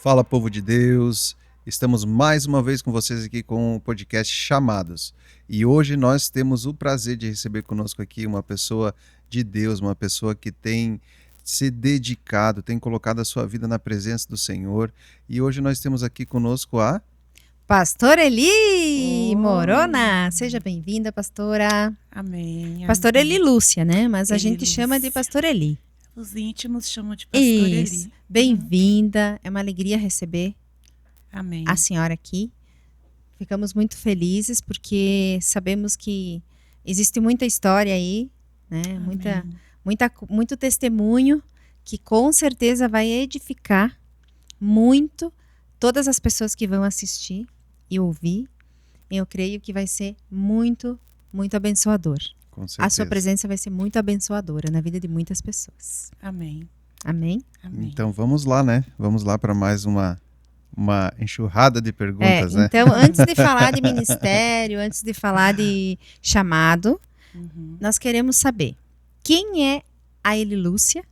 Fala, povo de Deus! Estamos mais uma vez com vocês aqui com o podcast Chamados. E hoje nós temos o prazer de receber conosco aqui uma pessoa de Deus, uma pessoa que tem se dedicado, tem colocado a sua vida na presença do Senhor. E hoje nós temos aqui conosco a Pastora Eli Morona. Seja bem-vinda, pastora. Amém. Pastora amém. Eli Lúcia, né? Mas a Eli gente chama de Lúcia. Pastora Eli. Os íntimos chamam de Pastor Isso. Eli. Bem-vinda. É uma alegria receber Amém. a senhora aqui. Ficamos muito felizes porque sabemos que existe muita história aí, né? Amém. Muito testemunho que com certeza vai edificar muito todas as pessoas que vão assistir e ouvir. Eu creio que vai ser muito, muito abençoador. Com certeza. A sua presença vai ser muito abençoadora na vida de muitas pessoas. Amém. Amém? Amém. Então vamos lá, né? Vamos lá para mais uma enxurrada de perguntas, né? Então, antes de falar de ministério, antes de falar de chamado, nós queremos saber quem é a Eli Lúcia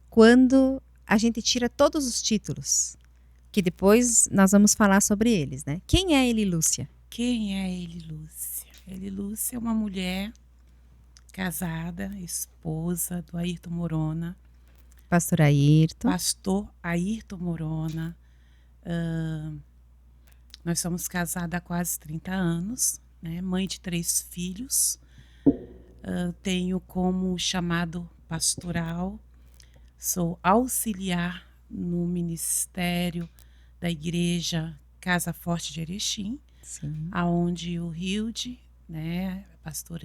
quando a gente tira todos os títulos, que depois nós vamos falar sobre eles, né? Quem é a Eli Lúcia? Quem é Eli Lúcia? Eli Lúcia é uma mulher casada, esposa do Ayrton Morona, Pastor Ayrton. pastor Ayrton Morona. Nós somos casados há quase 30 anos, né? Mãe de 3 filhos. Tenho como chamado pastoral, sou auxiliar no ministério da igreja Casa Forte de Erechim, Sim. aonde o Hilde, né, pastor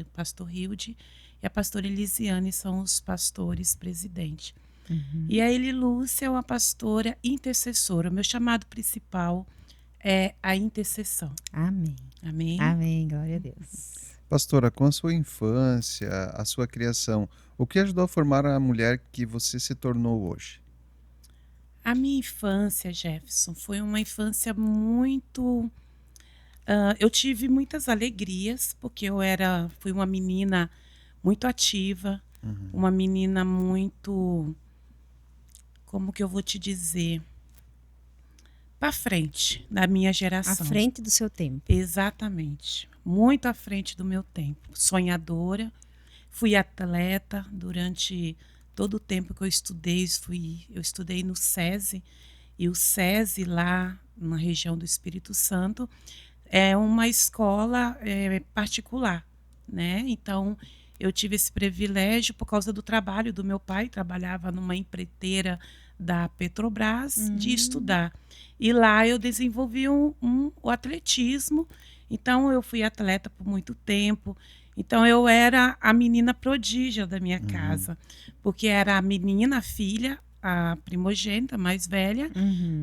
Hilde e a pastora Elisiane são os pastores presidentes. E a Eli Lúcia é uma pastora intercessora. O meu chamado principal é a intercessão. Amém. Amém? Amém. Glória a Deus. Pastora, com a sua infância, a sua criação, o que ajudou a formar a mulher que você se tornou hoje? A minha infância, Jefferson, foi uma infância muito... eu tive muitas alegrias, porque fui uma menina muito ativa, uma menina muito... Como que eu vou te dizer? Para frente da minha geração. À frente do seu tempo. Exatamente. Muito à frente do meu tempo. Sonhadora. Fui atleta durante todo o tempo que eu estudei. Eu estudei no SESI. E o SESI, lá na região do Espírito Santo, é uma escola particular, né? Então, eu tive esse privilégio por causa do trabalho do meu pai. Trabalhava numa empreiteira da Petrobras, de estudar. E lá eu desenvolvi o atletismo. Então, eu fui atleta por muito tempo. Então, eu era a menina prodígio da minha casa. Porque era a menina, a filha, a primogênita, mais velha,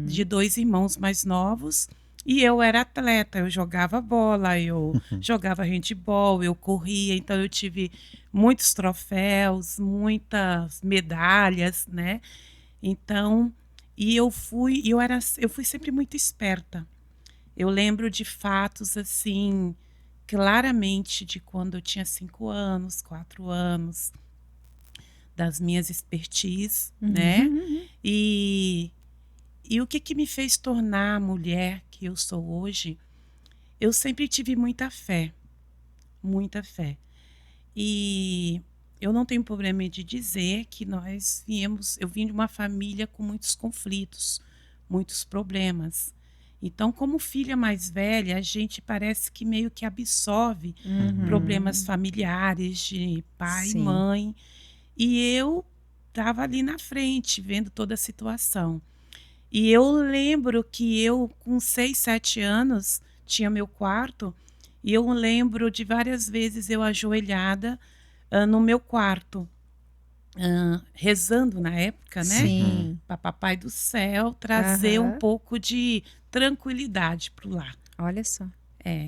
de 2 irmãos mais novos. E eu era atleta, eu jogava bola, eu jogava handebol, eu corria. Então, eu tive muitos troféus, muitas medalhas, né? Então, eu fui sempre muito esperta. Eu lembro de fatos assim, claramente, de quando eu tinha 5 anos, 4 anos, das minhas expertise, né? E o que me fez tornar a mulher que eu sou hoje, eu sempre tive muita fé, muita fé. E eu não tenho problema de dizer que eu vim de uma família com muitos conflitos, muitos problemas. Então, como filha mais velha, a gente parece que meio que absorve problemas familiares de pai e mãe. E eu estava ali na frente, vendo toda a situação. E eu lembro que eu, com 6, 7 anos, tinha meu quarto, e eu lembro de várias vezes eu ajoelhada no meu quarto, rezando na época, né? Para Papai do Céu trazer um pouco de tranquilidade para o lar. Olha só.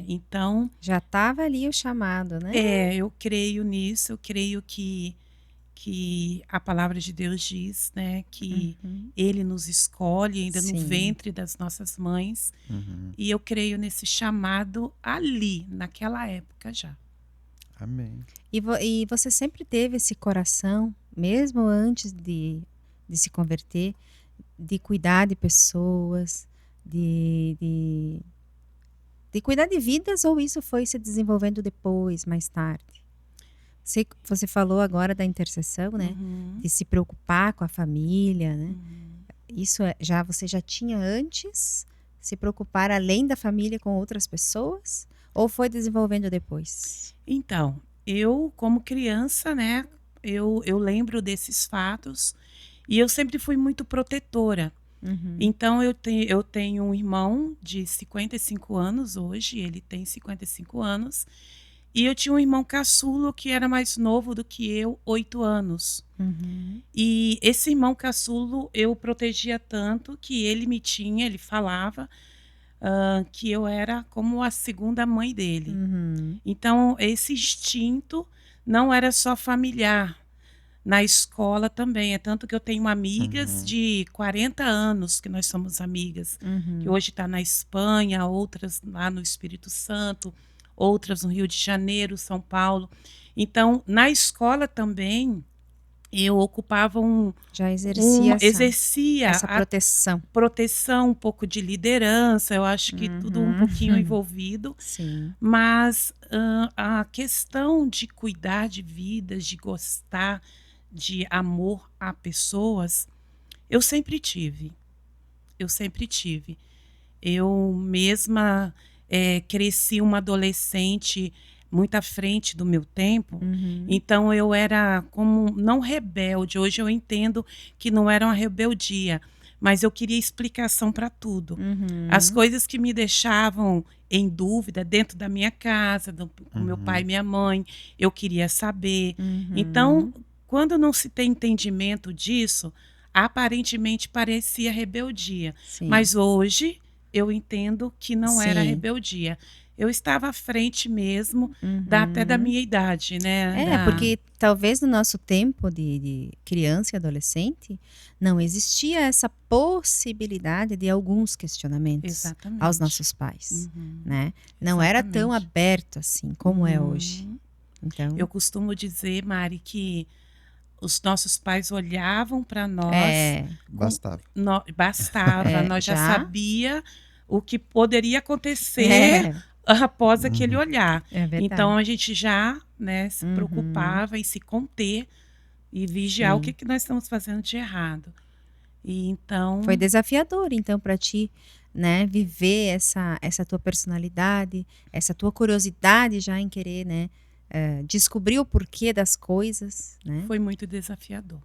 Então... Já estava ali o chamado, né? eu creio nisso, eu creio que a palavra de Deus diz, né, que Ele nos escolhe ainda no ventre das nossas mães. E eu creio nesse chamado ali, naquela época já. Amém. E você sempre teve esse coração, mesmo antes de se converter, de cuidar de pessoas, de cuidar de vidas, ou isso foi se desenvolvendo depois, mais tarde? Você falou agora da intercessão, né? De se preocupar com a família, né? Isso você já tinha antes? Se preocupar além da família com outras pessoas? Ou foi desenvolvendo depois? Então, eu como criança, né? Eu lembro desses fatos e eu sempre fui muito protetora. Então, eu tenho um irmão de 55 anos hoje, ele tem 55 anos. E eu tinha um irmão caçulo que era mais novo do que eu, 8 anos. E esse irmão caçulo eu protegia tanto que ele falava que eu era como a segunda mãe dele. Então, esse instinto não era só familiar, na escola também. É tanto que eu tenho amigas de 40 anos, que nós somos amigas, que hoje está na Espanha, outras lá no Espírito Santo, outras no Rio de Janeiro, São Paulo. Então, na escola também, eu ocupava já exercia essa proteção, um pouco de liderança, eu acho que tudo um pouquinho envolvido. Sim. Mas a questão de cuidar de vidas, de gostar de amor a pessoas, eu sempre tive. Eu mesma cresci uma adolescente muito à frente do meu tempo, então eu era como, não rebelde, hoje eu entendo que não era uma rebeldia, mas eu queria explicação para tudo. As coisas que me deixavam em dúvida dentro da minha casa, com meu pai e minha mãe, eu queria saber. Então, quando não se tem entendimento disso, aparentemente parecia rebeldia. Sim. Mas hoje eu entendo que não era rebeldia. Eu estava à frente mesmo, até da minha idade, né? Porque talvez no nosso tempo de criança e adolescente, não existia essa possibilidade de alguns questionamentos aos nossos pais, né? Não era tão aberto assim como é hoje. Então, eu costumo dizer, Mari, que os nossos pais olhavam para nós. Bastava. Nós já sabia o que poderia acontecer após aquele olhar. Então a gente já, né, se preocupava em se conter e vigiar o que nós estamos fazendo de errado. E então foi desafiador, então, para ti, né, viver essa tua personalidade, essa tua curiosidade já em querer, né, descobrir o porquê das coisas, né? Foi muito desafiador.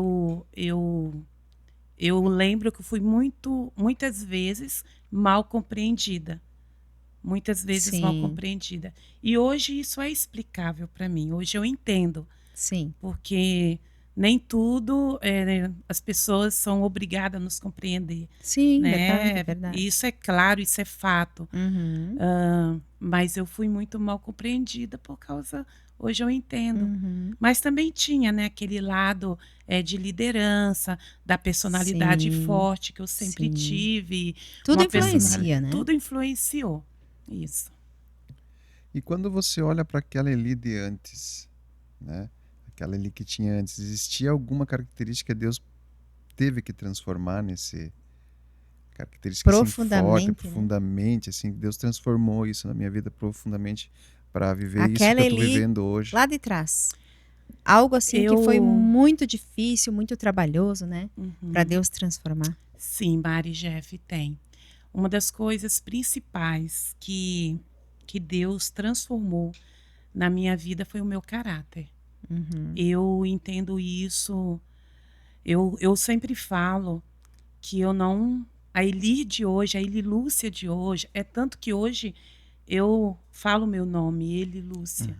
Eu lembro que eu fui muitas vezes mal compreendida. Muitas vezes mal compreendida. E hoje isso é explicável para mim. Hoje eu entendo. Sim. Porque nem tudo as pessoas são obrigadas a nos compreender. Sim, né? verdade. Isso é claro, isso é fato. Mas eu fui muito mal compreendida por causa... Hoje eu entendo. Mas também tinha, né, aquele lado de liderança, da personalidade forte que eu sempre tive. Tudo influencia, né? Tudo influenciou. Isso. E quando você olha para aquela Eli de antes, né? Aquela Eli que tinha antes, existia alguma característica que Deus teve que transformar nesse... Característica profundamente, assim, forte, profundamente, assim, Deus transformou isso na minha vida profundamente para viver aquela isso que eu estou Eli vivendo hoje. Lá de trás. Algo assim que foi muito difícil, muito trabalhoso, né? Para Deus transformar. Sim, Mari e Jeff, tem. Uma das coisas principais que Deus transformou na minha vida foi o meu caráter. Eu entendo isso. Eu sempre falo que eu não... A Eli de hoje, a Eli Lúcia de hoje, é tanto que hoje eu falo meu nome, Eli Lúcia.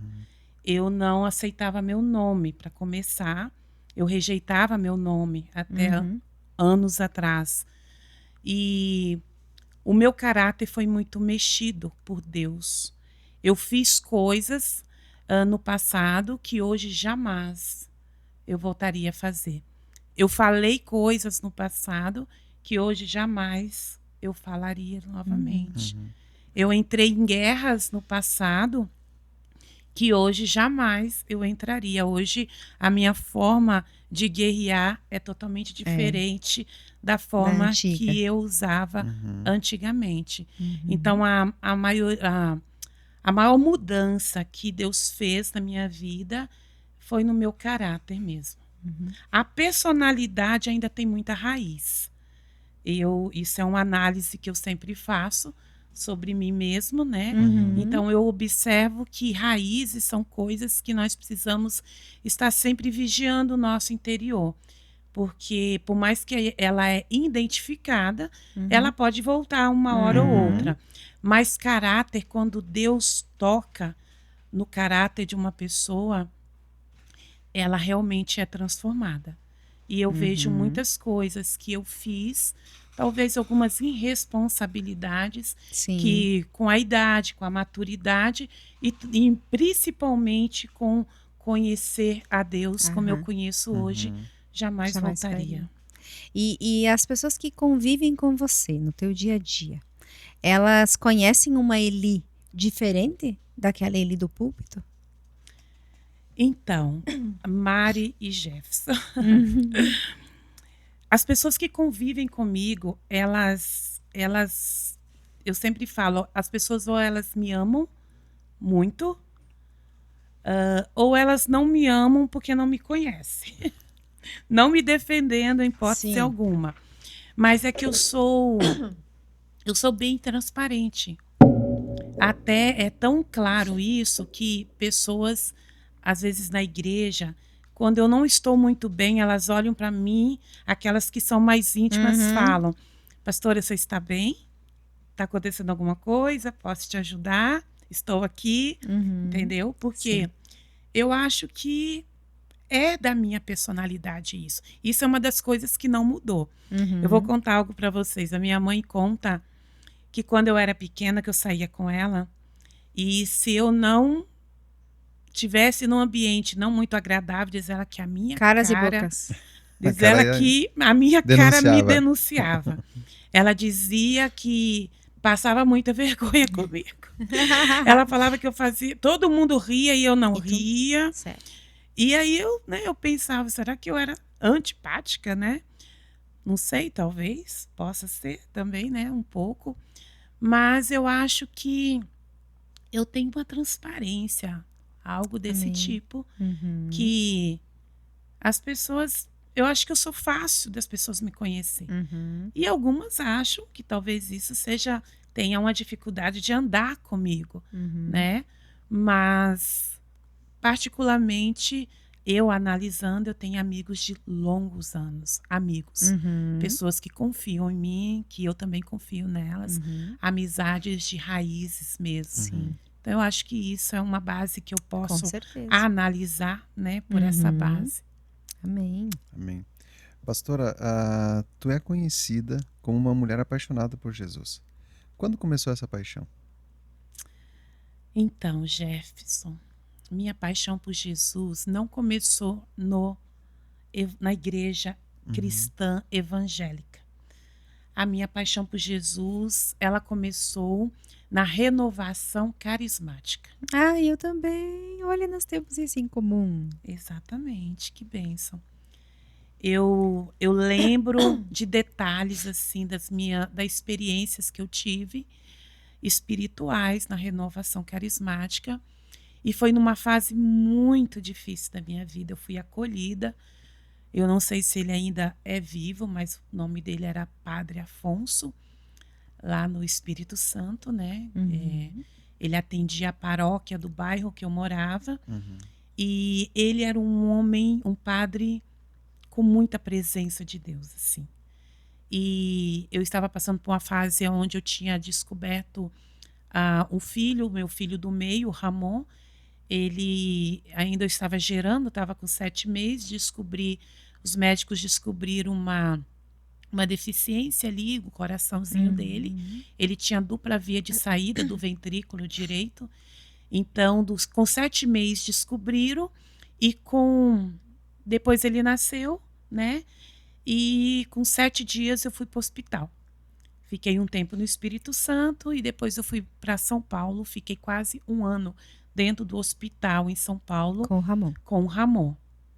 Eu não aceitava meu nome para começar. Eu rejeitava meu nome até anos atrás. E o meu caráter foi muito mexido por Deus. Eu fiz coisas no passado que hoje jamais eu voltaria a fazer. Eu falei coisas no passado que hoje jamais eu falaria novamente. Eu entrei em guerras no passado que hoje jamais eu entraria. Hoje a minha forma de guerrear é totalmente diferente da forma que eu usava antigamente. Então a maior mudança que Deus fez na minha vida foi no meu caráter mesmo. A personalidade ainda tem muita raiz. Isso é uma análise que eu sempre faço sobre mim mesmo, né? Então eu observo que raízes são coisas que nós precisamos estar sempre vigiando o nosso interior. Porque por mais que ela é identificada, ela pode voltar uma hora ou outra. Mas caráter, quando Deus toca no caráter de uma pessoa, ela realmente é transformada. E eu vejo muitas coisas que eu fiz, talvez algumas irresponsabilidades, que com a idade, com a maturidade e principalmente com conhecer a Deus como eu conheço hoje, jamais voltaria. E as pessoas que convivem com você no teu dia a dia, elas conhecem uma Eli diferente daquela Eli do púlpito? Então, Mari e Jefferson. As pessoas que convivem comigo, eu sempre falo, as pessoas ou elas me amam muito, ou elas não me amam porque não me conhecem. Não me defendendo em hipótese alguma. Mas é que eu sou bem transparente. Até é tão claro isso que pessoas, às vezes na igreja, quando eu não estou muito bem, elas olham para mim, aquelas que são mais íntimas falam, pastora, você está bem? Está acontecendo alguma coisa? Posso te ajudar? Estou aqui, entendeu? Porque eu acho que é da minha personalidade isso. Isso é uma das coisas que não mudou. Eu vou contar algo para vocês. A minha mãe conta que quando eu era pequena, que eu saía com ela, e se eu não tivesse num ambiente não muito agradável, diz ela que a minha Caras cara... e bocas. Diz ela que a minha cara me denunciava. Ela dizia que passava muita vergonha comigo. Ela falava que eu fazia... Todo mundo ria e eu não ria. Certo. E aí eu pensava, será que eu era antipática, né? Não sei, talvez. Possa ser também, né? Um pouco. Mas eu acho que eu tenho uma transparência, algo desse tipo, que as pessoas... Eu acho que eu sou fácil das pessoas me conhecer. E algumas acham que talvez isso tenha uma dificuldade de andar comigo, né? Mas, particularmente, eu analisando, eu tenho amigos de longos anos, amigos. Pessoas que confiam em mim, que eu também confio nelas. Amizades de raízes mesmo. Então, eu acho que isso é uma base que eu posso analisar, né, por essa base. Amém. Amém. Pastora, tu é conhecida como uma mulher apaixonada por Jesus. Quando começou essa paixão? Então, Jefferson, minha paixão por Jesus não começou na igreja cristã evangélica. A minha paixão por Jesus, ela começou na renovação carismática. Ah, eu também. Olha, nós temos isso em comum. Exatamente, que bênção. Eu lembro de detalhes assim das experiências que eu tive espirituais na renovação carismática, e foi numa fase muito difícil da minha vida. Eu fui acolhida. Eu não sei se ele ainda é vivo, mas o nome dele era Padre Afonso, lá no Espírito Santo, né? Ele atendia a paróquia do bairro que eu morava. E ele era um homem, um padre com muita presença de Deus, assim. E eu estava passando por uma fase onde eu tinha descoberto o meu filho do meio, o Ramon. Ele ainda estava gerando, estava com 7 meses. Os médicos descobriram uma deficiência ali, o coraçãozinho dele. Ele tinha dupla via de saída do ventrículo direito. Então, com 7 meses descobriram, e depois ele nasceu, né? E com 7 dias eu fui para o hospital. Fiquei um tempo no Espírito Santo e depois eu fui para São Paulo. Fiquei quase um ano dentro do hospital em São Paulo Com o Ramon. com o Ramon,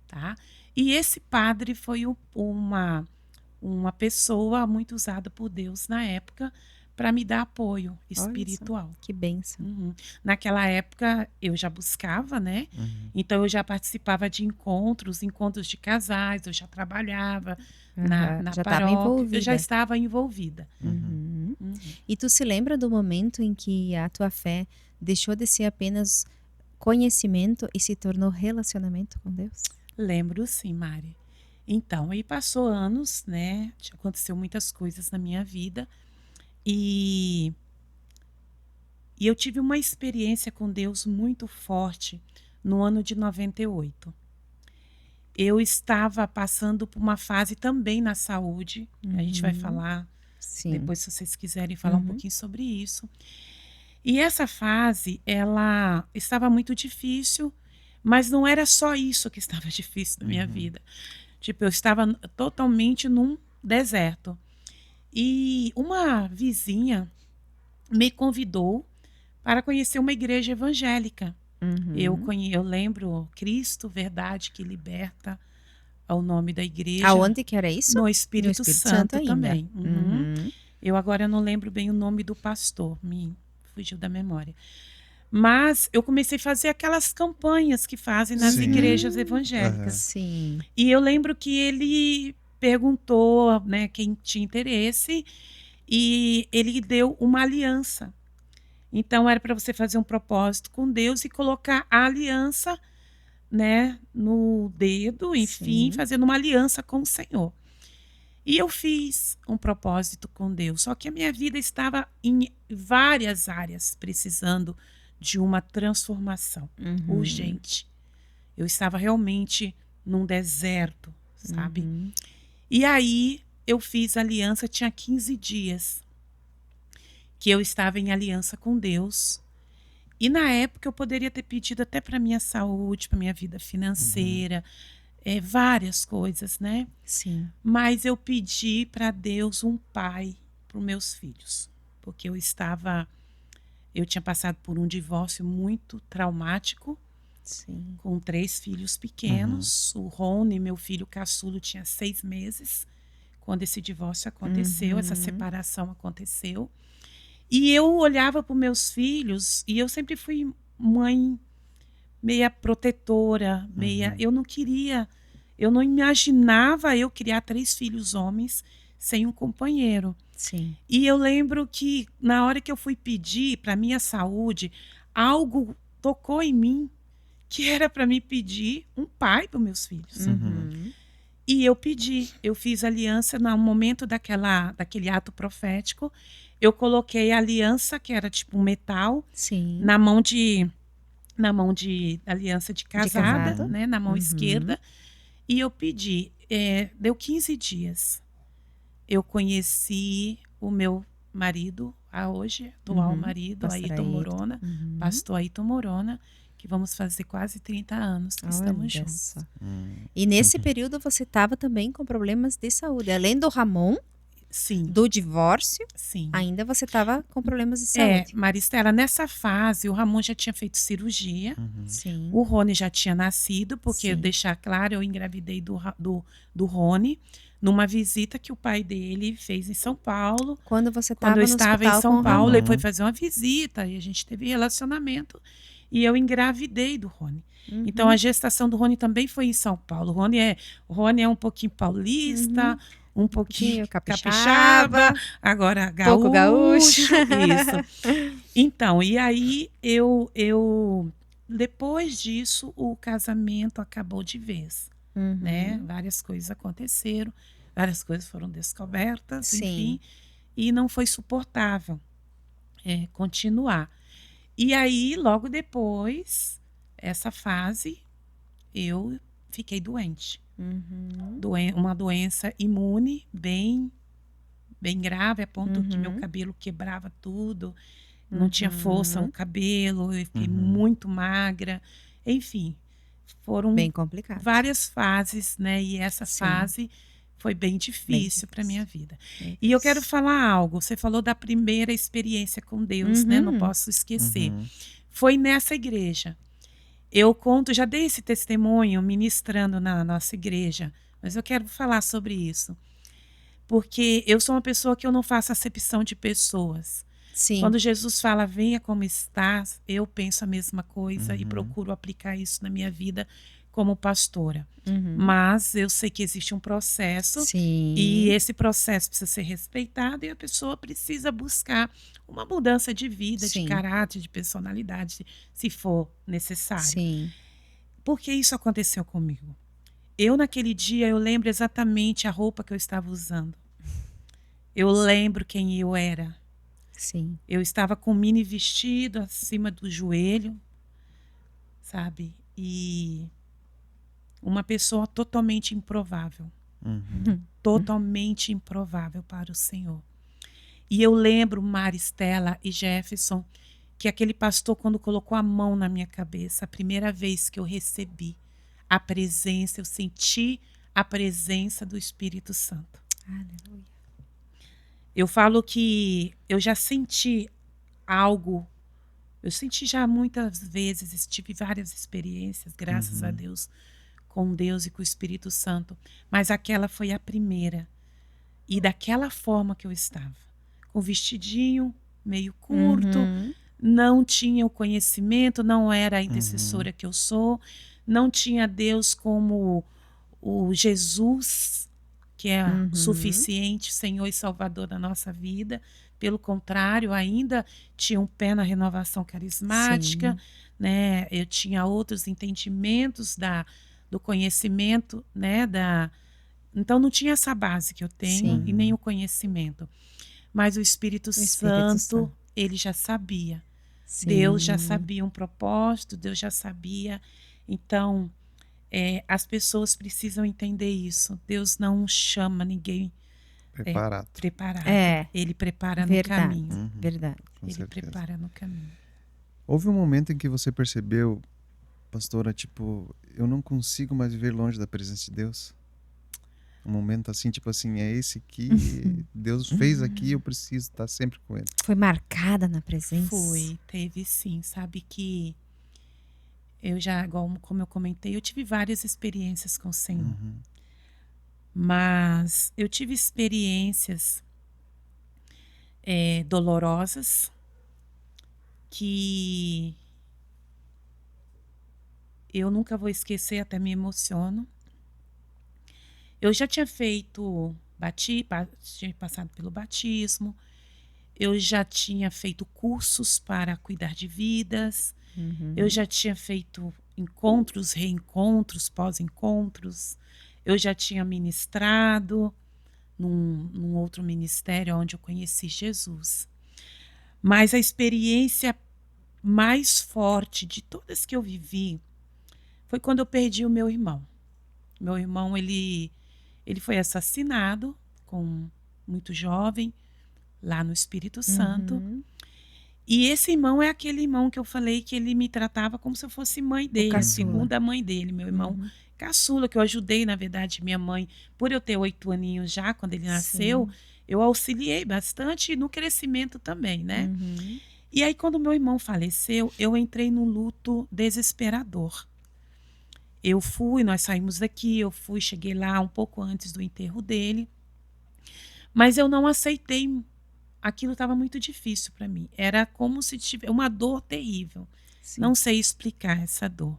tá? E esse padre foi uma pessoa muito usada por Deus na época para me dar apoio espiritual. Que bênção. Uhum. Naquela época eu já buscava, né? Então eu já participava de encontros de casais, eu já trabalhava na já paróquia, envolvida. eu já estava envolvida. Uhum. E tu se lembra do momento em que a tua fé deixou de ser apenas conhecimento e se tornou relacionamento com Deus? Lembro sim, Mari. Então, aí passou anos, né? Aconteceu muitas coisas na minha vida. E eu tive uma experiência com Deus muito forte no ano de 98. Eu estava passando por uma fase também na saúde. A gente vai falar depois, se vocês quiserem falar um pouquinho sobre isso. E essa fase, ela estava muito difícil, mas não era só isso que estava difícil na minha vida. Tipo, eu estava totalmente num deserto. E uma vizinha me convidou para conhecer uma igreja evangélica. Eu lembro Cristo, Verdade que Liberta, é o nome da igreja. Aonde que era isso? No Espírito Santo ainda. também. Eu agora não lembro bem o nome do pastor, me fugiu da memória. Mas eu comecei a fazer aquelas campanhas que fazem nas igrejas evangélicas. Sim. E eu lembro que ele perguntou, né, quem tinha interesse, e ele deu uma aliança. Então era para você fazer um propósito com Deus e colocar a aliança, né, no dedo, enfim, fazendo uma aliança com o Senhor. E eu fiz um propósito com Deus, só que a minha vida estava em várias áreas precisando de uma transformação urgente. Eu estava realmente num deserto, sabe? E aí eu fiz aliança, tinha 15 dias que eu estava em aliança com Deus. E na época eu poderia ter pedido até para minha saúde, para minha vida financeira, várias coisas, né? Sim. Mas eu pedi para Deus um pai para os meus filhos, porque eu tinha passado por um divórcio muito traumático. Sim. Com 3 filhos pequenos. O Rony, meu filho caçulo, tinha 6 meses quando esse divórcio aconteceu, essa separação aconteceu. E eu olhava para os meus filhos e eu sempre fui mãe meia protetora, eu não queria, eu não imaginava eu criar 3 filhos homens sem um companheiro. Sim. E eu lembro que na hora que eu fui pedir para minha saúde, algo tocou em mim que era para me pedir um pai para os meus filhos. E eu pedi, eu fiz aliança no momento daquele ato profético. Eu coloquei a aliança, que era tipo um metal, na mão de aliança de casada, né, na mão esquerda. E eu pedi, deu 15 dias. Eu conheci o meu marido, hoje, atual marido, Ayrton Morona, pastor Ayrton Morona, que vamos fazer quase 30 anos que estamos juntos. E nesse período você estava também com problemas de saúde. Além do Ramon, do divórcio, ainda você estava com problemas de saúde. Maristela, nessa fase, o Ramon já tinha feito cirurgia. O Rony já tinha nascido, porque, deixar claro, eu engravidei do Rony numa visita que o pai dele fez em São Paulo. Quando eu estava em São Paulo, ele foi fazer uma visita e a gente teve relacionamento. E eu engravidei do Rony. Então, a gestação do Rony também foi em São Paulo. O Rony é um pouquinho paulista, um pouquinho capixaba, agora gaúcho. Pouco gaúcho. Isso. Então, e aí, depois disso, o casamento acabou de vez. Né? Várias coisas aconteceram, várias coisas foram descobertas, enfim. E não foi suportável continuar. E aí, logo depois, essa fase, eu fiquei doente. Uma doença imune, bem grave, a ponto que meu cabelo quebrava tudo. Não tinha força no cabelo, eu fiquei muito magra. Enfim, foram bem complicado. Várias fases, né? E essa fase foi bem difícil para minha vida. E eu quero falar algo. Você falou da primeira experiência com Deus, né? Não posso esquecer. foi nessa igreja. Eu conto, já dei esse testemunho ministrando na nossa igreja, mas eu quero falar sobre isso. Porque eu sou uma pessoa que eu não faço acepção de pessoas. Sim. Quando Jesus fala, venha como estás, eu penso a mesma coisa e Uhum. procuro aplicar isso na minha vida como pastora. Uhum. Mas eu sei que existe um processo Sim. e esse processo precisa ser respeitado e a pessoa precisa buscar uma mudança de vida, Sim. de caráter, de personalidade, se for necessário. Sim. Por que isso aconteceu comigo? Eu, naquele dia, eu lembro exatamente a roupa que eu estava usando. Eu lembro quem eu era. Sim. Eu estava com um mini vestido acima do joelho, sabe? E uma pessoa totalmente improvável. Uhum. Totalmente improvável para o Senhor. E eu lembro, Maristela e Jefferson, que aquele pastor, quando colocou a mão na minha cabeça, a primeira vez que eu recebi a presença, eu senti a presença do Espírito Santo. Aleluia. Eu falo que eu já senti algo, eu senti já muitas vezes, tive várias experiências, graças a Deus, com Deus e com o Espírito Santo, mas aquela foi a primeira. E daquela forma que eu estava, com vestidinho meio curto, Uhum. não tinha o conhecimento, não era a intercessora que eu sou, não tinha Deus como o Jesus, que é suficiente, Senhor e Salvador da nossa vida. Pelo contrário, ainda tinha um pé na renovação carismática, Sim. né? Eu tinha outros entendimentos do conhecimento, né? Então não tinha essa base que eu tenho Sim. e nem o conhecimento. Mas o Espírito Santo, ele já sabia. Sim. Deus já sabia um propósito, Deus já sabia. Então, as pessoas precisam entender isso. Deus não chama ninguém Preparado. preparado. É. Ele prepara no Verdade. caminho. Verdade. Com Ele certeza. prepara no caminho. Houve um momento em que você percebeu, pastora, tipo, eu não consigo mais viver longe da presença de Deus? Um momento assim, tipo assim, é esse que Deus fez aqui, eu preciso estar sempre com ele. Foi marcada na presença? Foi, teve sim. Sabe que eu já, igual como eu comentei, eu tive várias experiências com o Senhor. Mas eu tive experiências dolorosas que eu nunca vou esquecer, até me emociono. Eu já tinha feito, tinha passado pelo batismo, eu já tinha feito cursos para cuidar de vidas, eu já tinha feito encontros, reencontros, pós-encontros, eu já tinha ministrado num outro ministério onde eu conheci Jesus. Mas a experiência mais forte de todas que eu vivi foi quando eu perdi o meu irmão. Meu irmão, ele foi assassinado muito jovem, lá no Espírito Santo. E esse irmão é aquele irmão que eu falei que ele me tratava como se eu fosse mãe dele, a segunda mãe dele, meu irmão caçula, que eu ajudei, na verdade, minha mãe, por eu ter 8 aninhos já, quando ele nasceu, eu auxiliei bastante no crescimento também, né? E aí, quando meu irmão faleceu, eu entrei num luto desesperador. Nós saímos daqui, cheguei lá um pouco antes do enterro dele, mas eu não aceitei. Aquilo estava muito difícil para mim. Era como se tivesse uma dor terrível. Sim. Não sei explicar essa dor.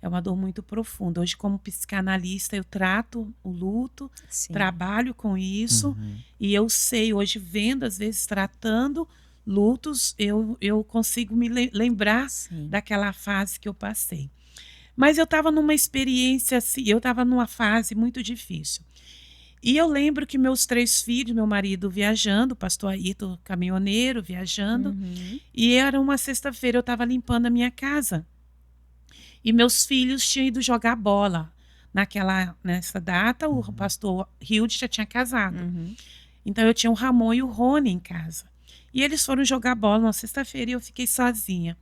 É uma dor muito profunda. Hoje, como psicanalista, eu trato o luto, trabalho com isso, e eu sei, hoje vendo, às vezes tratando lutos, eu consigo me lembrar daquela fase que eu passei. Mas eu estava numa experiência assim, eu estava numa fase muito difícil. E eu lembro que meus 3 filhos, meu marido viajando, o pastor Ayrton caminhoneiro viajando, e era uma sexta-feira, eu estava limpando a minha casa. E meus filhos tinham ido jogar bola. Nessa data, o pastor Hilde já tinha casado. Então eu tinha o Ramon e o Rony em casa. E eles foram jogar bola na sexta-feira e eu fiquei sozinha.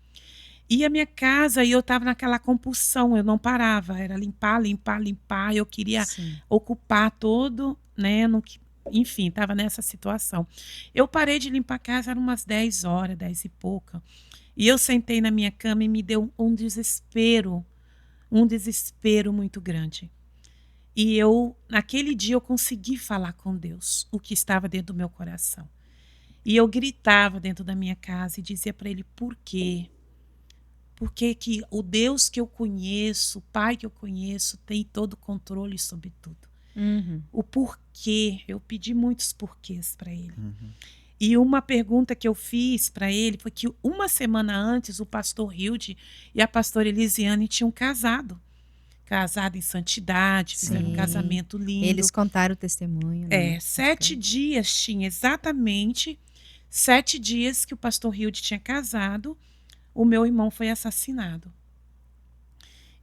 E a minha casa, eu estava naquela compulsão, eu não parava, era limpar, eu queria ocupar todo, né? Enfim, estava nessa situação. Eu parei de limpar a casa, eram umas 10 horas, 10 e pouca. E eu sentei na minha cama e me deu um desespero muito grande. E naquele dia, eu consegui falar com Deus o que estava dentro do meu coração. E eu gritava dentro da minha casa e dizia para ele: por quê? Por que que o Deus que eu conheço, o Pai que eu conheço, tem todo o controle sobre tudo? O porquê. Eu pedi muitos porquês para ele. E uma pergunta que eu fiz para ele foi que uma semana antes o pastor Hilde e a pastora Elisiane tinham casado em santidade, fizeram um casamento lindo. Eles contaram o testemunho. Né? 7 dias tinha, exatamente 7 dias que o pastor Hilde tinha casado, o meu irmão foi assassinado.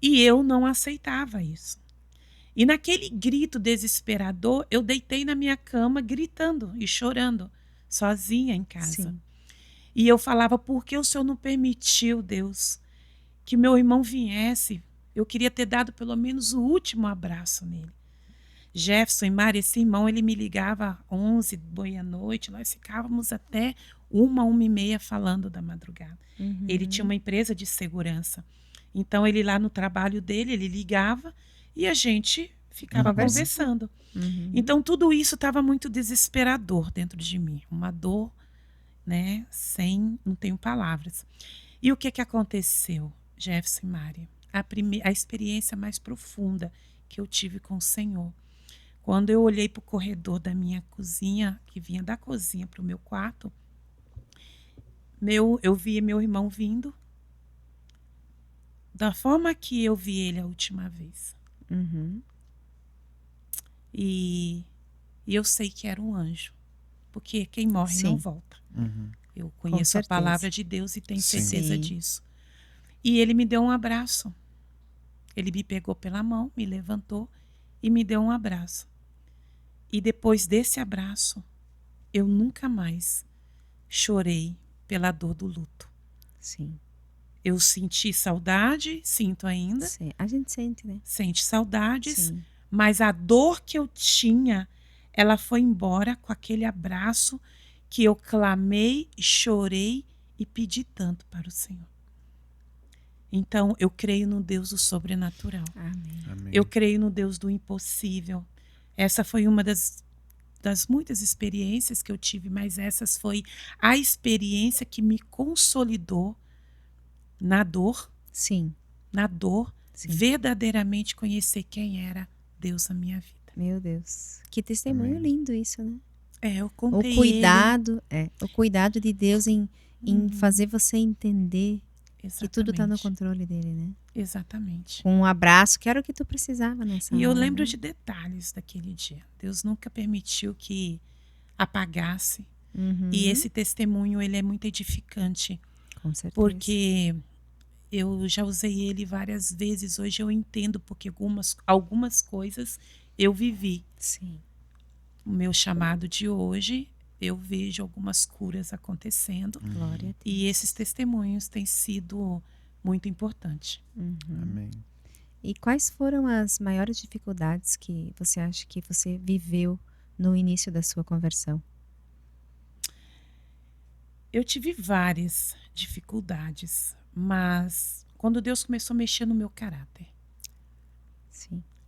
E eu não aceitava isso. E naquele grito desesperador, eu deitei na minha cama gritando e chorando, sozinha em casa. Sim. E eu falava: por que o Senhor não permitiu, Deus, que meu irmão viesse? Eu queria ter dado pelo menos o último abraço nele. Jefferson e Mari, esse irmão, ele me ligava às 11 meia-noite, nós ficávamos até 1h30 falando da madrugada. Ele tinha uma empresa de segurança. Então, ele lá no trabalho dele, ele ligava e a gente ficava conversando. Então, tudo isso estava muito desesperador dentro de mim. Uma dor, né? Não tenho palavras. E o que aconteceu, Jefferson e Mari? A experiência mais profunda que eu tive com o Senhor. Quando eu olhei para o corredor da minha cozinha, que vinha da cozinha para o meu quarto, eu vi meu irmão vindo da forma que eu vi ele a última vez. E eu sei que era um anjo, porque quem morre não volta. Eu conheço a palavra de Deus e tenho certeza disso. E ele me deu um abraço. Ele me pegou pela mão, me levantou e me deu um abraço. E depois desse abraço, eu nunca mais chorei pela dor do luto. Sim. Eu senti saudade, sinto ainda. Sim. A gente sente, né? Sente saudades, mas a dor que eu tinha, ela foi embora com aquele abraço que eu clamei, chorei e pedi tanto para o Senhor. Então, eu creio no Deus do sobrenatural. Amém. Eu creio no Deus do impossível. Essa foi uma das muitas experiências que eu tive, mas essa foi a experiência que me consolidou na dor. Sim. Na dor, verdadeiramente conhecer quem era Deus na minha vida. Meu Deus. Que testemunho lindo isso, né? Eu contei o cuidado de Deus em fazer você entender que tudo está no controle dele, né? Exatamente. Com um abraço, que era o que tu precisava nessa hora. E eu lembro de detalhes daquele dia. Deus nunca permitiu que apagasse. E esse testemunho, ele é muito edificante. Com certeza. Porque eu já usei ele várias vezes. Hoje eu entendo porque algumas coisas eu vivi. Sim. O meu chamado de hoje, eu vejo algumas curas acontecendo. Glória a Deus. E esses testemunhos têm sido muito importantes. Amém. E quais foram as maiores dificuldades que você acha que você viveu no início da sua conversão? Eu tive várias dificuldades, mas quando Deus começou a mexer no meu caráter,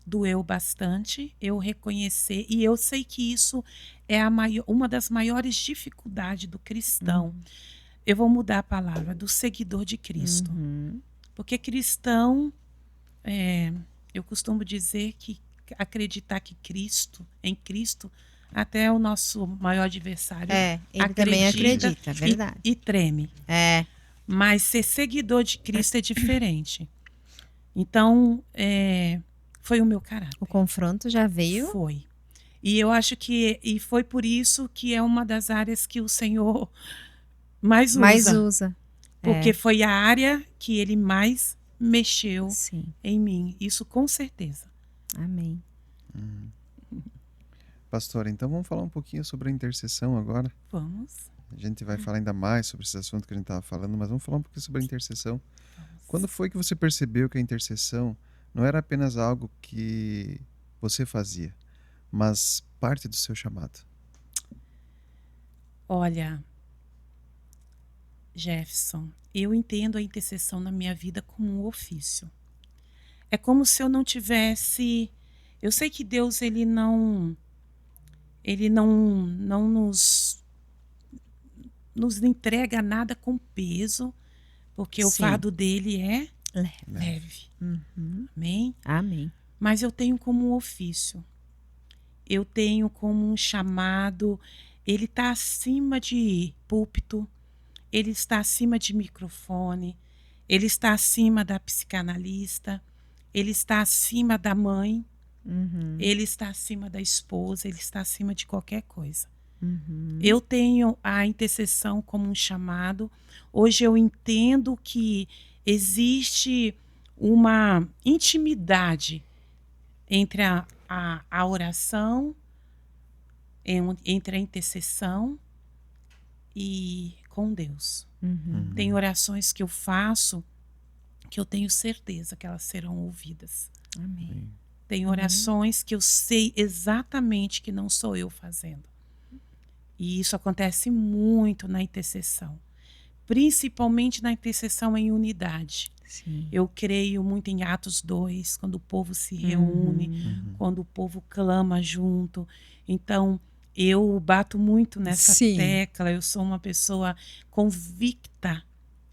doeu bastante eu reconhecer, e eu sei que isso é uma das maiores dificuldades do cristão. Eu vou mudar a palavra, do seguidor de Cristo. Porque cristão, eu costumo dizer que acreditar que em Cristo, até o nosso maior adversário ele também acredita, é verdade. E treme. Mas ser seguidor de Cristo é diferente. Então, foi o meu caráter. O confronto já veio? Foi. E eu acho que foi por isso que é uma das áreas que o Senhor mais usa. Porque foi a área que ele mais mexeu em mim. Isso com certeza. Amém. Pastora, então vamos falar um pouquinho sobre a intercessão agora? Vamos. A gente vai falar ainda mais sobre esse assunto que a gente estava falando, mas vamos falar um pouquinho sobre a intercessão. Quando foi que você percebeu que a intercessão não era apenas algo que você fazia, mas parte do seu chamado? Olha, Jefferson, eu entendo a intercessão na minha vida como um ofício. É como se eu não tivesse... Eu sei que Deus, ele não nos entrega nada com peso, porque o Sim. fardo dele é Leve. leve. Uhum. Amém? Amém. Mas eu tenho como um ofício. Eu tenho como um chamado. Ele está acima de púlpito, ele está acima de microfone, ele está acima da psicanalista, ele está acima da mãe, Uhum. ele está acima da esposa, ele está acima de qualquer coisa. Uhum. Eu tenho a intercessão como um chamado. Hoje eu entendo que existe uma intimidade entre a oração, entre a intercessão e com Deus. Uhum. Tem orações que eu faço que eu tenho certeza que elas serão ouvidas. Amém. Tem orações que eu sei exatamente que não sou eu fazendo. E isso acontece muito na intercessão. Principalmente na intercessão em unidade. Sim. Eu creio muito em Atos 2, quando o povo se reúne, quando o povo clama junto. Então, eu bato muito nessa Sim. tecla. Eu sou uma pessoa convicta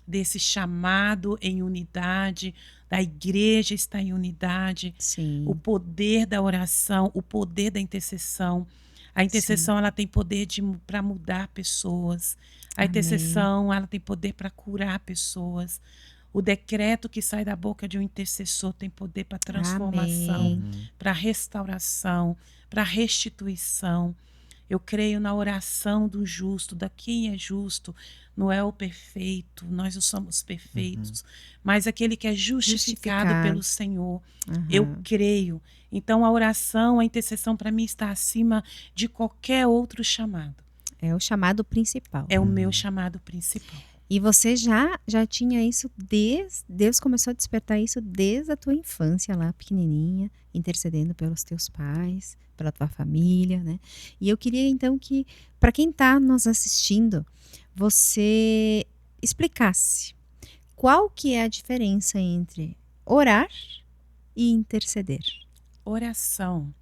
desse chamado em unidade, da igreja estar em unidade, Sim. o poder da oração, o poder da intercessão. A intercessão, ela tem poder para mudar pessoas. A Amém. intercessão, ela tem poder para curar pessoas. O decreto que sai da boca de um intercessor tem poder para transformação, para restauração, para restituição. Eu creio na oração do justo, da quem é justo. Não é o perfeito, nós não somos perfeitos, mas aquele que é justificado pelo Senhor. Eu creio. Então a oração, a intercessão para mim está acima de qualquer outro chamado. É o chamado principal. É o meu chamado principal. E você já tinha isso Deus começou a despertar isso desde a tua infância lá, pequenininha, intercedendo pelos teus pais, pela tua família, né? E eu queria então que, para quem está nos assistindo, você explicasse qual que é a diferença entre orar e interceder. Oração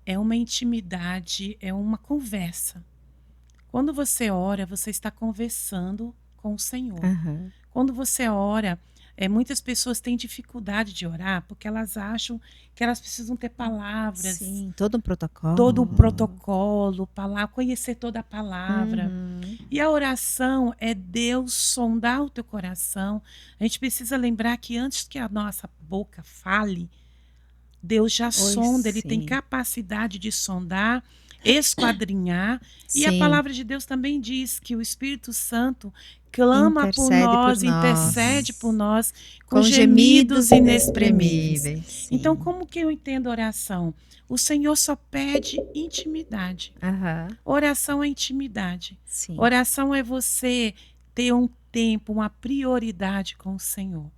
é uma intimidade, é uma conversa. Quando você ora, você está conversando com o Senhor. Quando você ora, muitas pessoas têm dificuldade de orar porque elas acham que elas precisam ter palavras. Sim, todo um protocolo. Todo um protocolo, conhecer toda a palavra. E a oração é Deus sondar o teu coração. A gente precisa lembrar que antes que a nossa boca fale, Deus já sonda, Ele tem capacidade de sondar, esquadrinhar. E a palavra de Deus também diz que o Espírito Santo clama por nós, intercede por nós com gemidos inexprimíveis. Então, como que eu entendo oração? O Senhor só pede intimidade. Oração é intimidade. Sim. Oração é você ter um tempo, uma prioridade com o Senhor.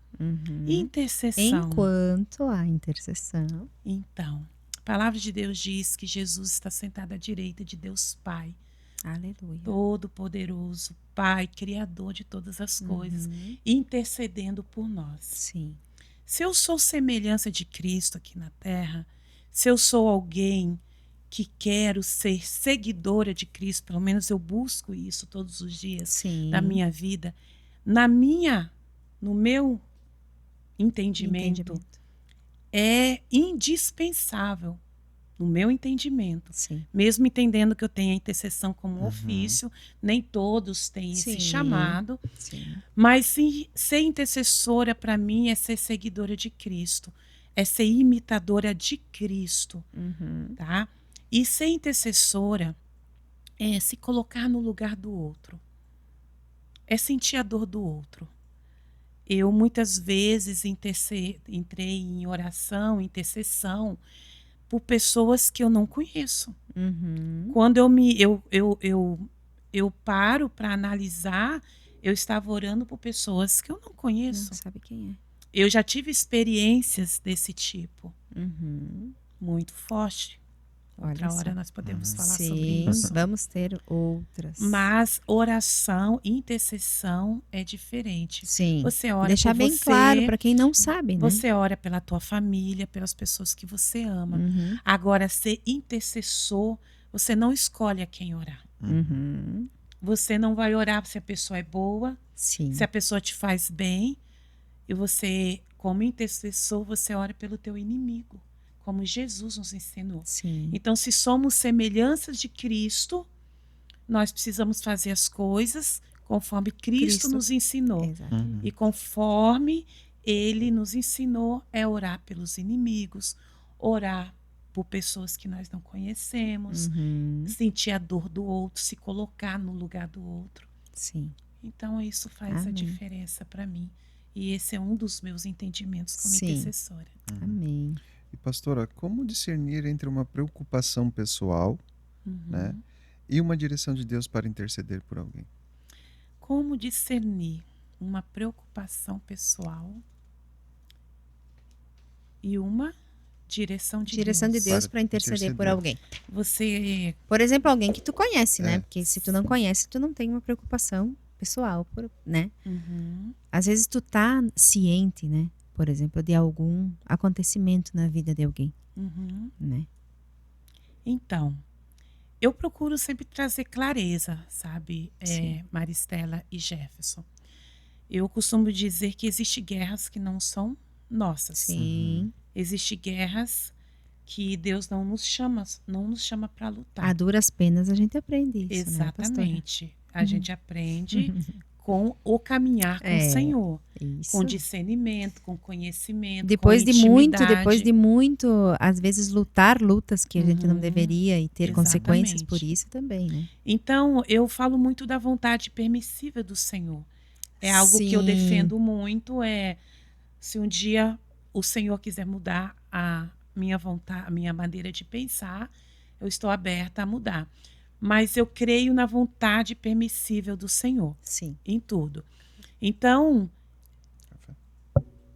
Intercessão. Enquanto a intercessão. Então, a palavra de Deus diz que Jesus está sentado à direita de Deus Pai. Aleluia. Todo-Poderoso, Pai, Criador de todas as coisas, intercedendo por nós. Sim. Se eu sou semelhança de Cristo aqui na Terra, se eu sou alguém que quero ser seguidora de Cristo, pelo menos eu busco isso todos os dias da minha vida, no meu entendimento, é indispensável, no meu entendimento, mesmo entendendo que eu tenho a intercessão como ofício, nem todos têm esse chamado, mas ser intercessora para mim é ser seguidora de Cristo, é ser imitadora de Cristo, tá? E ser intercessora é se colocar no lugar do outro, é sentir a dor do outro. Eu muitas vezes entrei em oração, intercessão, por pessoas que eu não conheço. Quando eu paro para analisar, eu estava orando por pessoas que eu não conheço. Não sabe quem é. Eu já tive experiências desse tipo. Muito forte. Outra Olha hora só. nós podemos falar sobre Sim, isso. vamos ter outras. Mas oração, intercessão é diferente. Sim. Você ora Deixar por bem você, claro para quem não sabe, né? você ora pela tua família, pelas pessoas que você ama. Uhum. Agora, ser intercessor, você não escolhe a quem orar. Uhum. Você não vai orar se a pessoa é boa, Sim. se a pessoa te faz bem. E você, como intercessor, você ora pelo teu inimigo, como Jesus nos ensinou. Sim. Então, se somos semelhanças de Cristo, nós precisamos fazer as coisas conforme Cristo nos ensinou. Exatamente. E conforme Ele nos ensinou, é orar pelos inimigos, orar por pessoas que nós não conhecemos, Uhum. sentir a dor do outro, se colocar no lugar do outro. Sim. Então, isso faz a Amém. diferença para mim. E esse é um dos meus entendimentos como Sim. intercessora. Amém. E pastora, como discernir entre uma preocupação pessoal, né, e uma direção de Deus para interceder por alguém? Como discernir uma preocupação pessoal e uma direção de Direção de Deus Para para interceder por interceder. alguém. Você, Por exemplo, alguém que tu conhece, né? É. Porque se tu não conhece, tu não tem uma preocupação pessoal, né? Às vezes tu tá ciente, né? Por exemplo, de algum acontecimento na vida de alguém, né? Então, eu procuro sempre trazer clareza, sabe, Sim. Maristela e Jefferson. Eu costumo dizer que existem guerras que não são nossas. Sim. Existem guerras que Deus não nos chama para lutar. A duras penas a gente aprende isso, né, pastora? Exatamente. A gente aprende com o caminhar com o Senhor, Isso. com discernimento, com conhecimento, Depois com de muito, às vezes lutar lutas que a gente não deveria e ter consequências Exatamente. por isso também, né? Então, eu falo muito da vontade permissiva do Senhor. É algo que eu Sim. defendo muito, se um dia o Senhor quiser mudar a minha vontade, a minha maneira de pensar, eu estou aberta a mudar. Mas eu creio na vontade permissível do Senhor Sim. em tudo. Então,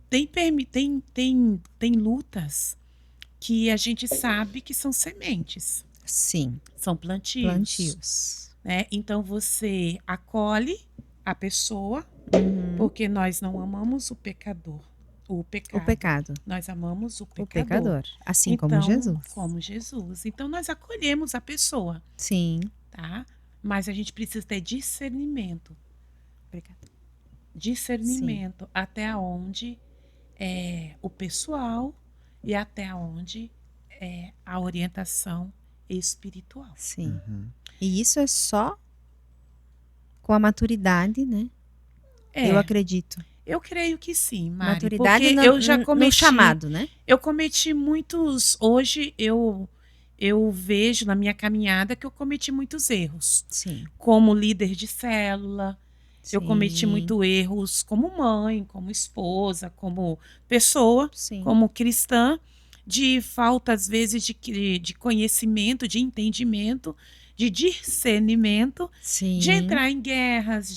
tem lutas que a gente sabe que são sementes, Sim. são plantios. Plantios. Né? Então, você acolhe a pessoa, porque nós não amamos o pecador. O O pecado. pecado. Nós amamos o O pecador. pecador. Assim Então, como Jesus. Como Jesus. Então, nós acolhemos a pessoa, Sim. tá? Mas a gente precisa ter discernimento. Obrigada. Discernimento até onde é o pessoal e até onde é a orientação espiritual. Sim. E isso é só com a maturidade, né? Eu acredito. Eu creio que sim, Mari. Maturidade porque no, eu já no cometi, chamado, né? Eu cometi muitos. Hoje eu vejo na minha caminhada que eu cometi muitos erros. Sim. Como líder de célula, eu Sim. cometi muitos erros como mãe, como esposa, como pessoa, Sim. como cristã, de falta, às vezes, de conhecimento, de entendimento, de discernimento, Sim. de entrar em guerras,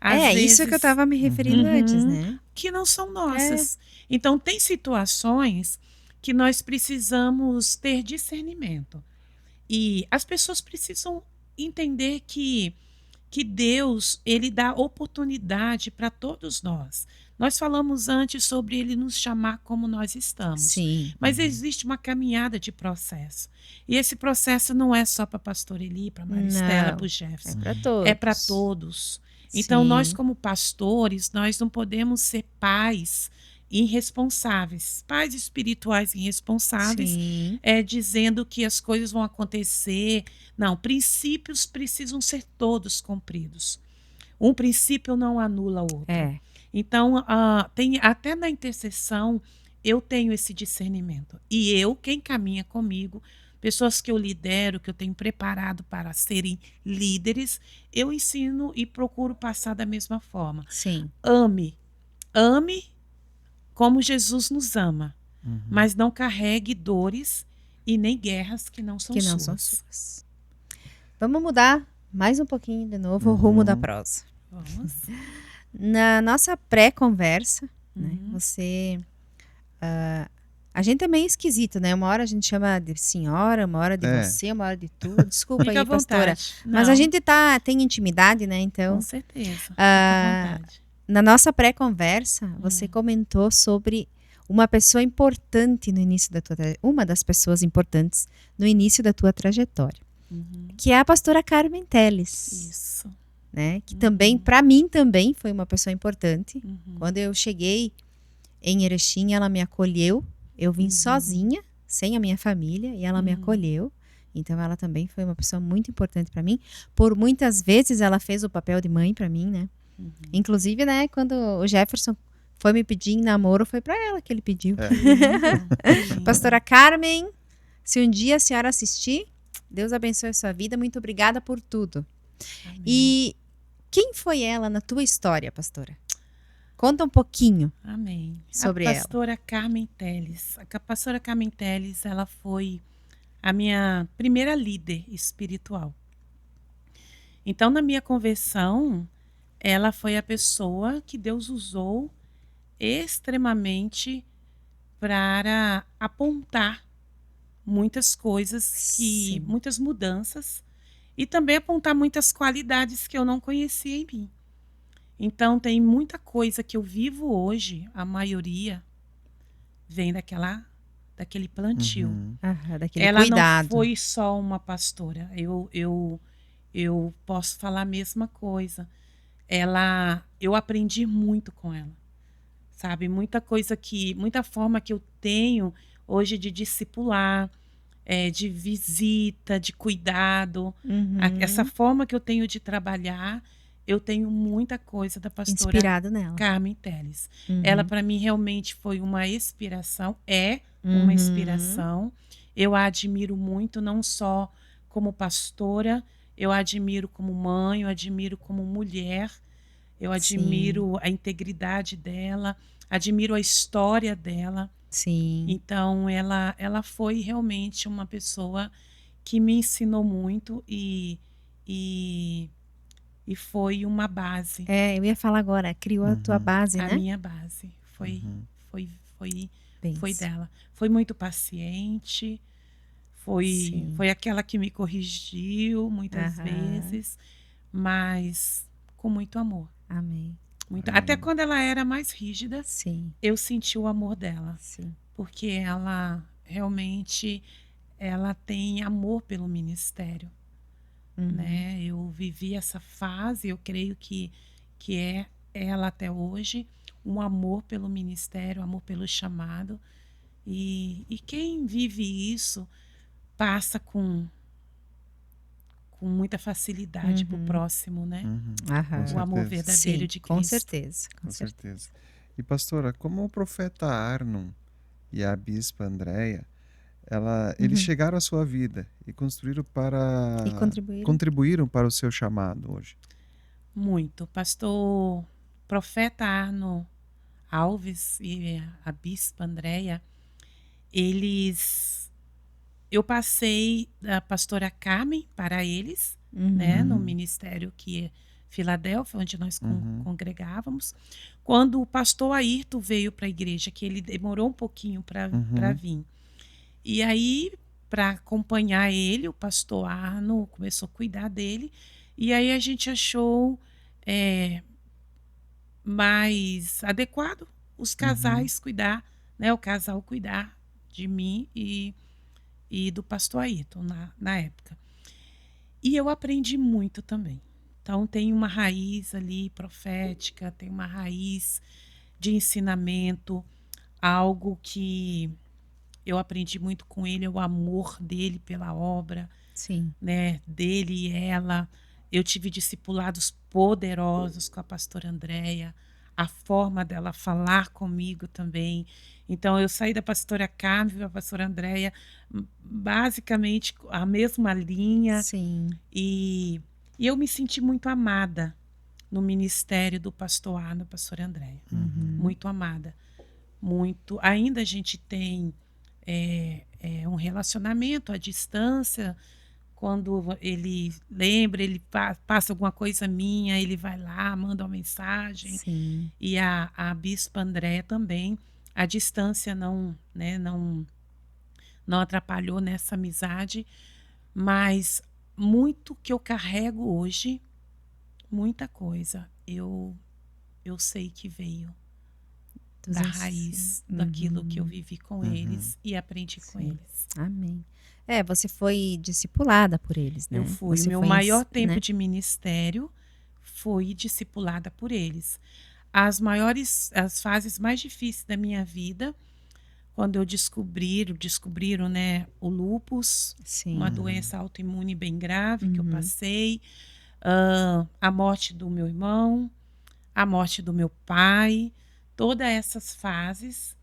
às vezes, isso que eu estava me referindo antes, né? que não são nossas. Então, tem situações que nós precisamos ter discernimento. E as pessoas precisam entender que Deus, ele dá oportunidade para todos nós. Nós falamos antes sobre ele nos chamar como nós estamos. Sim. Mas existe uma caminhada de processo. E esse processo não é só para a pastora Eli, para Maristela, para o Jefferson. É para todos. É para todos. Então, Sim. nós como pastores, nós não podemos ser pais irresponsáveis, pais espirituais irresponsáveis, Sim. dizendo que as coisas vão acontecer. Não, princípios precisam ser todos cumpridos. Um princípio não anula o outro. Então, tem, até na intercessão, eu tenho esse discernimento. E quem caminha comigo, pessoas que eu lidero, que eu tenho preparado para serem líderes, eu ensino e procuro passar da mesma forma. Sim. Ame como Jesus nos ama, mas não carregue dores e nem guerras que não são suas. Vamos mudar mais um pouquinho de novo o rumo da prosa. Vamos. Na nossa pré-conversa, né, você A gente é meio esquisito, né? Uma hora a gente chama de senhora, uma hora de você, uma hora de tu. Desculpa Fica aí, à pastora. vontade. Mas Não, a gente tem intimidade, né? Então, com certeza. Fica à vontade. na nossa pré-conversa, você comentou sobre uma pessoa importante no início da tua uma das pessoas importantes no início da tua trajetória, que é a pastora Carmen Telles. Isso. Né? Que também, para mim também foi uma pessoa importante. Quando eu cheguei em Erechim, ela me acolheu. Eu vim sozinha, sem a minha família, e ela me acolheu. Então ela também foi uma pessoa muito importante para mim. Por muitas vezes ela fez o papel de mãe para mim, né? Inclusive, né, quando o Jefferson foi me pedir em namoro, foi para ela que ele pediu. Pastora Carmen, se um dia a senhora assistir, Deus abençoe a sua vida. Muito obrigada por tudo. Amém. E quem foi ela na tua história, pastora? Conta um pouquinho. Amém. Sobre a pastora Carmen Telles. A pastora Carmen Telles, ela foi a minha primeira líder espiritual. Então, na minha conversão, ela foi a pessoa que Deus usou extremamente para apontar muitas coisas, muitas mudanças, e também apontar muitas qualidades que eu não conhecia em mim. Então, tem muita coisa que eu vivo hoje, a maioria vem daquele plantio. Daquele ela cuidado. não foi só uma pastora. Eu posso falar a mesma coisa. Eu aprendi muito com ela. Sabe? Muita forma que eu tenho hoje de discipular, de visita, de cuidado. Essa forma que eu tenho de trabalhar, eu tenho muita coisa da pastora inspirado nela. Carmen Telles. Ela, para mim, realmente foi uma inspiração, uma inspiração. Eu a admiro muito, não só como pastora, eu a admiro como mãe, eu admiro como mulher, eu admiro a integridade dela, admiro a história dela. Sim. Então, ela foi realmente uma pessoa que me ensinou muito e foi uma base. Eu ia falar agora, criou a tua base, né? A minha base foi dela. Foi muito paciente, foi aquela que me corrigiu muitas vezes, mas com muito amor. Amém. Até quando ela era mais rígida, eu senti o amor dela. Sim. Porque ela realmente tem amor pelo ministério. Né? Eu vivi essa fase, eu creio que é ela até hoje, um amor pelo ministério, amor pelo chamado. E quem vive isso passa com muita facilidade para o próximo, né? O amor verdadeiro de Cristo. Com certeza. Com certeza. E pastora, como o profeta Arnon e a bispa Andréia, eles chegaram à sua vida e construíram contribuíram para o seu chamado hoje? Muito. Pastor profeta Arnon Alves e a bispa Andréia, eu passei da pastora Carmen para eles, né, no ministério que é Filadélfia, onde nós congregávamos. Quando o pastor Ayrton veio para a igreja, que ele demorou um pouquinho para vir. E aí, para acompanhar ele, o pastor Arno começou a cuidar dele. E aí a gente achou mais adequado os casais cuidar, né, o casal cuidar de mim e do pastor Ayrton na época. E eu aprendi muito também. Então tem uma raiz ali profética, tem uma raiz de ensinamento, algo que eu aprendi muito com ele, é o amor dele pela obra, né, dele e ela. Eu tive discipulados poderosos com a pastora Andréia, a forma dela falar comigo também. Então, eu saí da pastora Carmen para a pastora Andréia, basicamente a mesma linha. E eu me senti muito amada no ministério do pastor Arno e pastora Andréia. Muito amada. Muito. Ainda a gente tem um relacionamento à distância. Quando ele lembra, ele passa alguma coisa minha, ele vai lá, manda uma mensagem. E a bispa Andréia também. A distância não, né, não atrapalhou nessa amizade, mas muito que eu carrego hoje, muita coisa, eu sei que veio Dos da ens- raiz daquilo que eu vivi com eles e aprendi com Sim. eles. Amém. Você foi discipulada por eles, né? Eu fui. Você Meu foi maior tempo né? de ministério foi discipulada por eles. As fases mais difíceis da minha vida, quando eu descobriram, né, o lúpus, Sim. uma doença autoimune bem grave que eu passei, a morte do meu irmão, a morte do meu pai, todas essas fases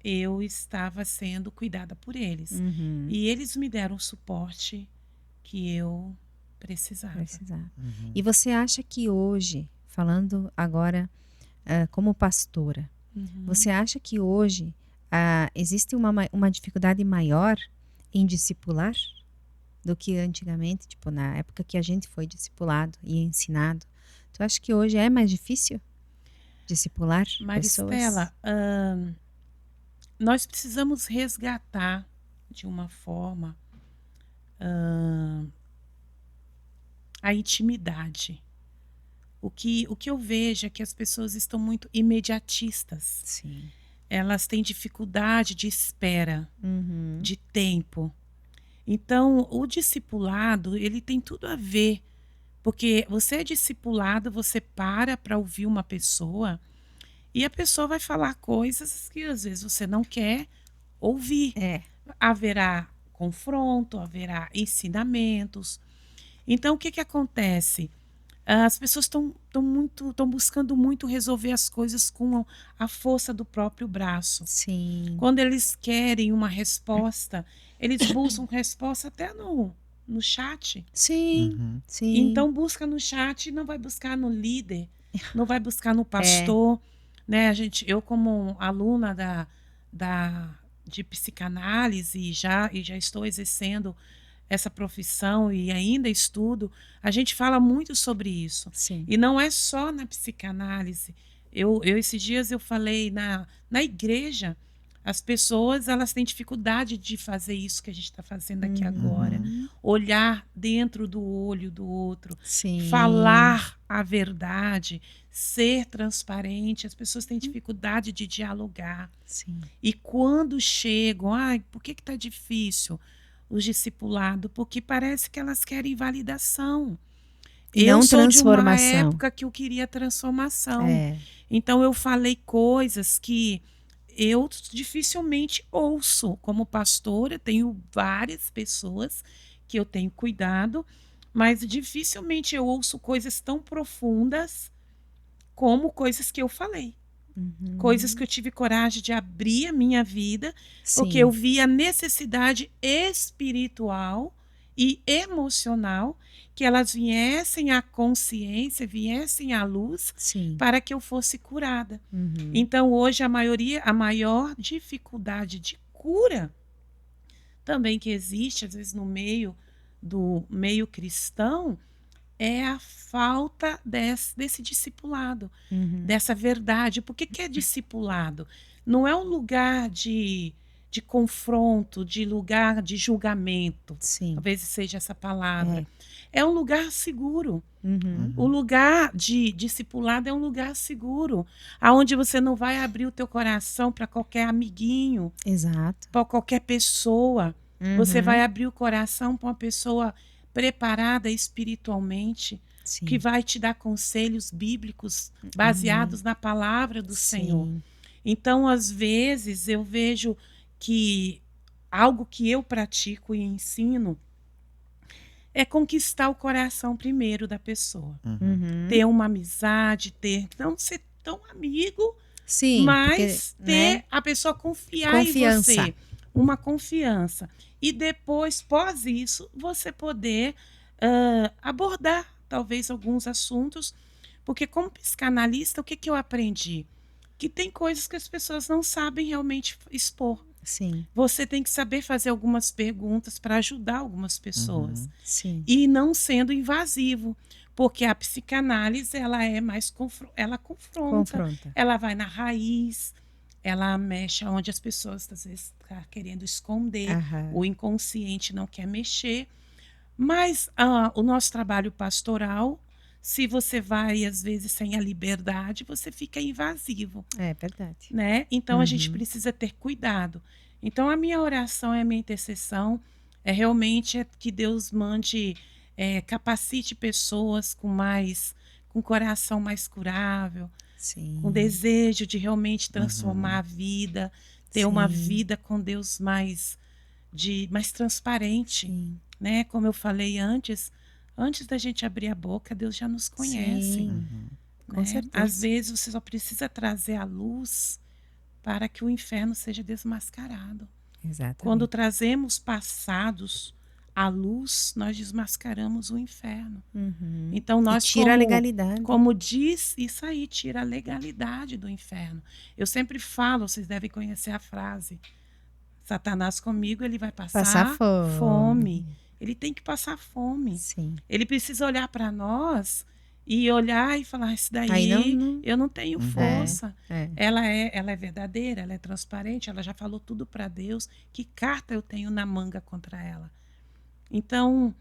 eu estava sendo cuidada por eles. E eles me deram o suporte que eu precisava. E você acha que hoje, falando agora como pastora, você acha que hoje existe uma dificuldade maior em discipular do que antigamente, tipo na época que a gente foi discipulado e ensinado? Tu acha que hoje é mais difícil discipular pessoas? Maristela, nós precisamos resgatar de uma forma a intimidade. O que eu vejo é que as pessoas estão muito imediatistas. Sim. Elas têm dificuldade de espera, de tempo. Então, o discipulado, ele tem tudo a ver. Porque você é discipulado, você para ouvir uma pessoa e a pessoa vai falar coisas que às vezes você não quer ouvir. Haverá confronto, haverá ensinamentos. Então, o que acontece? As pessoas estão buscando muito resolver as coisas com a força do próprio braço. Sim. Quando eles querem uma resposta, eles buscam resposta até no chat. Sim. Sim. Então busca no chat e não vai buscar no líder, não vai buscar no pastor. Né? Eu como aluna de psicanálise e já estou exercendo essa profissão e ainda estudo, a gente fala muito sobre isso. Sim. E não é só na psicanálise. Esses dias eu falei na igreja, as pessoas elas têm dificuldade de fazer isso que a gente está fazendo aqui agora. Olhar dentro do olho do outro. Sim. Falar a verdade, ser transparente. As pessoas têm dificuldade de dialogar. Sim. E quando chegam, por que está difícil? Os discipulados, porque parece que elas querem validação. Eu sou de uma época que eu queria transformação. Então eu falei coisas que eu dificilmente ouço. Como pastora, tenho várias pessoas que eu tenho cuidado, mas dificilmente eu ouço coisas tão profundas como coisas que eu falei. Coisas que eu tive coragem de abrir a minha vida, porque eu vi a necessidade espiritual e emocional que elas viessem à consciência, viessem à luz, para que eu fosse curada. Então, hoje, a maior dificuldade de cura também que existe, às vezes, no meio cristão, é a falta desse discipulado, dessa verdade. Por que é discipulado? Não é um lugar de confronto, de lugar de julgamento. Talvez seja essa palavra. É um lugar seguro. O lugar de discipulado é um lugar seguro, onde você não vai abrir o teu coração para qualquer amiguinho, para qualquer pessoa. Você vai abrir o coração para uma pessoa preparada espiritualmente, que vai te dar conselhos bíblicos baseados na palavra do Senhor. Então, às vezes, eu vejo que algo que eu pratico e ensino é conquistar o coração primeiro da pessoa. Ter uma amizade, não ser tão amigo, mas ter a pessoa confiar em você. Uma confiança. E depois, pós isso, você poder abordar talvez alguns assuntos, porque como psicanalista, o que eu aprendi? Que tem coisas que as pessoas não sabem realmente expor. Você tem que saber fazer algumas perguntas para ajudar algumas pessoas. E não sendo invasivo, porque a psicanálise ela é mais ela confronta, ela vai na raiz, ela mexe onde as pessoas às vezes estão querendo esconder, o inconsciente não quer mexer. Mas o nosso trabalho pastoral, se você vai às vezes sem a liberdade, você fica invasivo. É verdade. Né? Então a gente precisa ter cuidado. Então a minha oração e a minha intercessão realmente que Deus mande, capacite pessoas com coração mais curável, Sim. com desejo de realmente transformar a vida, ter uma vida com Deus mais transparente. Sim. Né? Como eu falei antes da gente abrir a boca, Deus já nos conhece. Sim. Com Né? certeza. Às vezes você só precisa trazer a luz para que o inferno seja desmascarado. Exatamente. Quando trazemos passados à luz, nós desmascaramos o inferno. Então nós tira a legalidade. Como diz isso aí, tira a legalidade do inferno. Eu sempre falo, vocês devem conhecer a frase: Satanás comigo, ele vai passar fome. Ele tem que passar fome. Sim. Ele precisa olhar para nós e olhar e falar: isso daí eu não tenho força. Ela é verdadeira, ela é transparente, ela já falou tudo para Deus. Que carta eu tenho na manga contra ela? Então,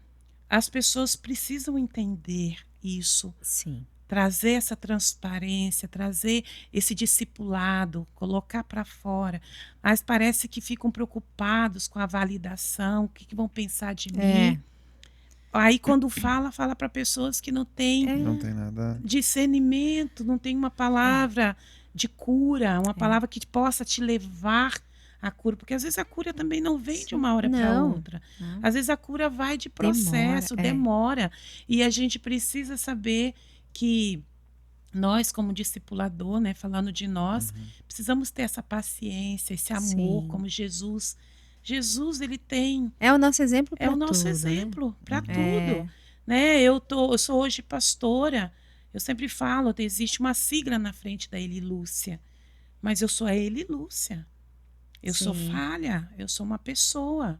as pessoas precisam entender isso. Sim. Trazer essa transparência, trazer esse discipulado, colocar para fora. Mas parece que ficam preocupados com a validação, o que vão pensar de mim. Aí quando fala para pessoas que não têm não tem nada discernimento, não tem uma palavra de cura, uma palavra que possa te levar à cura. Porque às vezes a cura também não vem de uma hora para outra. Às vezes a cura vai de processo, demora. E a gente precisa saber que nós, como discipulador, né, falando de nós, precisamos ter essa paciência, esse amor, como Jesus. Jesus, ele tem... É o nosso exemplo para tudo. É o nosso exemplo para tudo. Né? Eu sou hoje pastora, eu sempre falo, existe uma sigla na frente da Eli Lúcia, mas eu sou a Eli Lúcia. Eu sou falha, eu sou uma pessoa.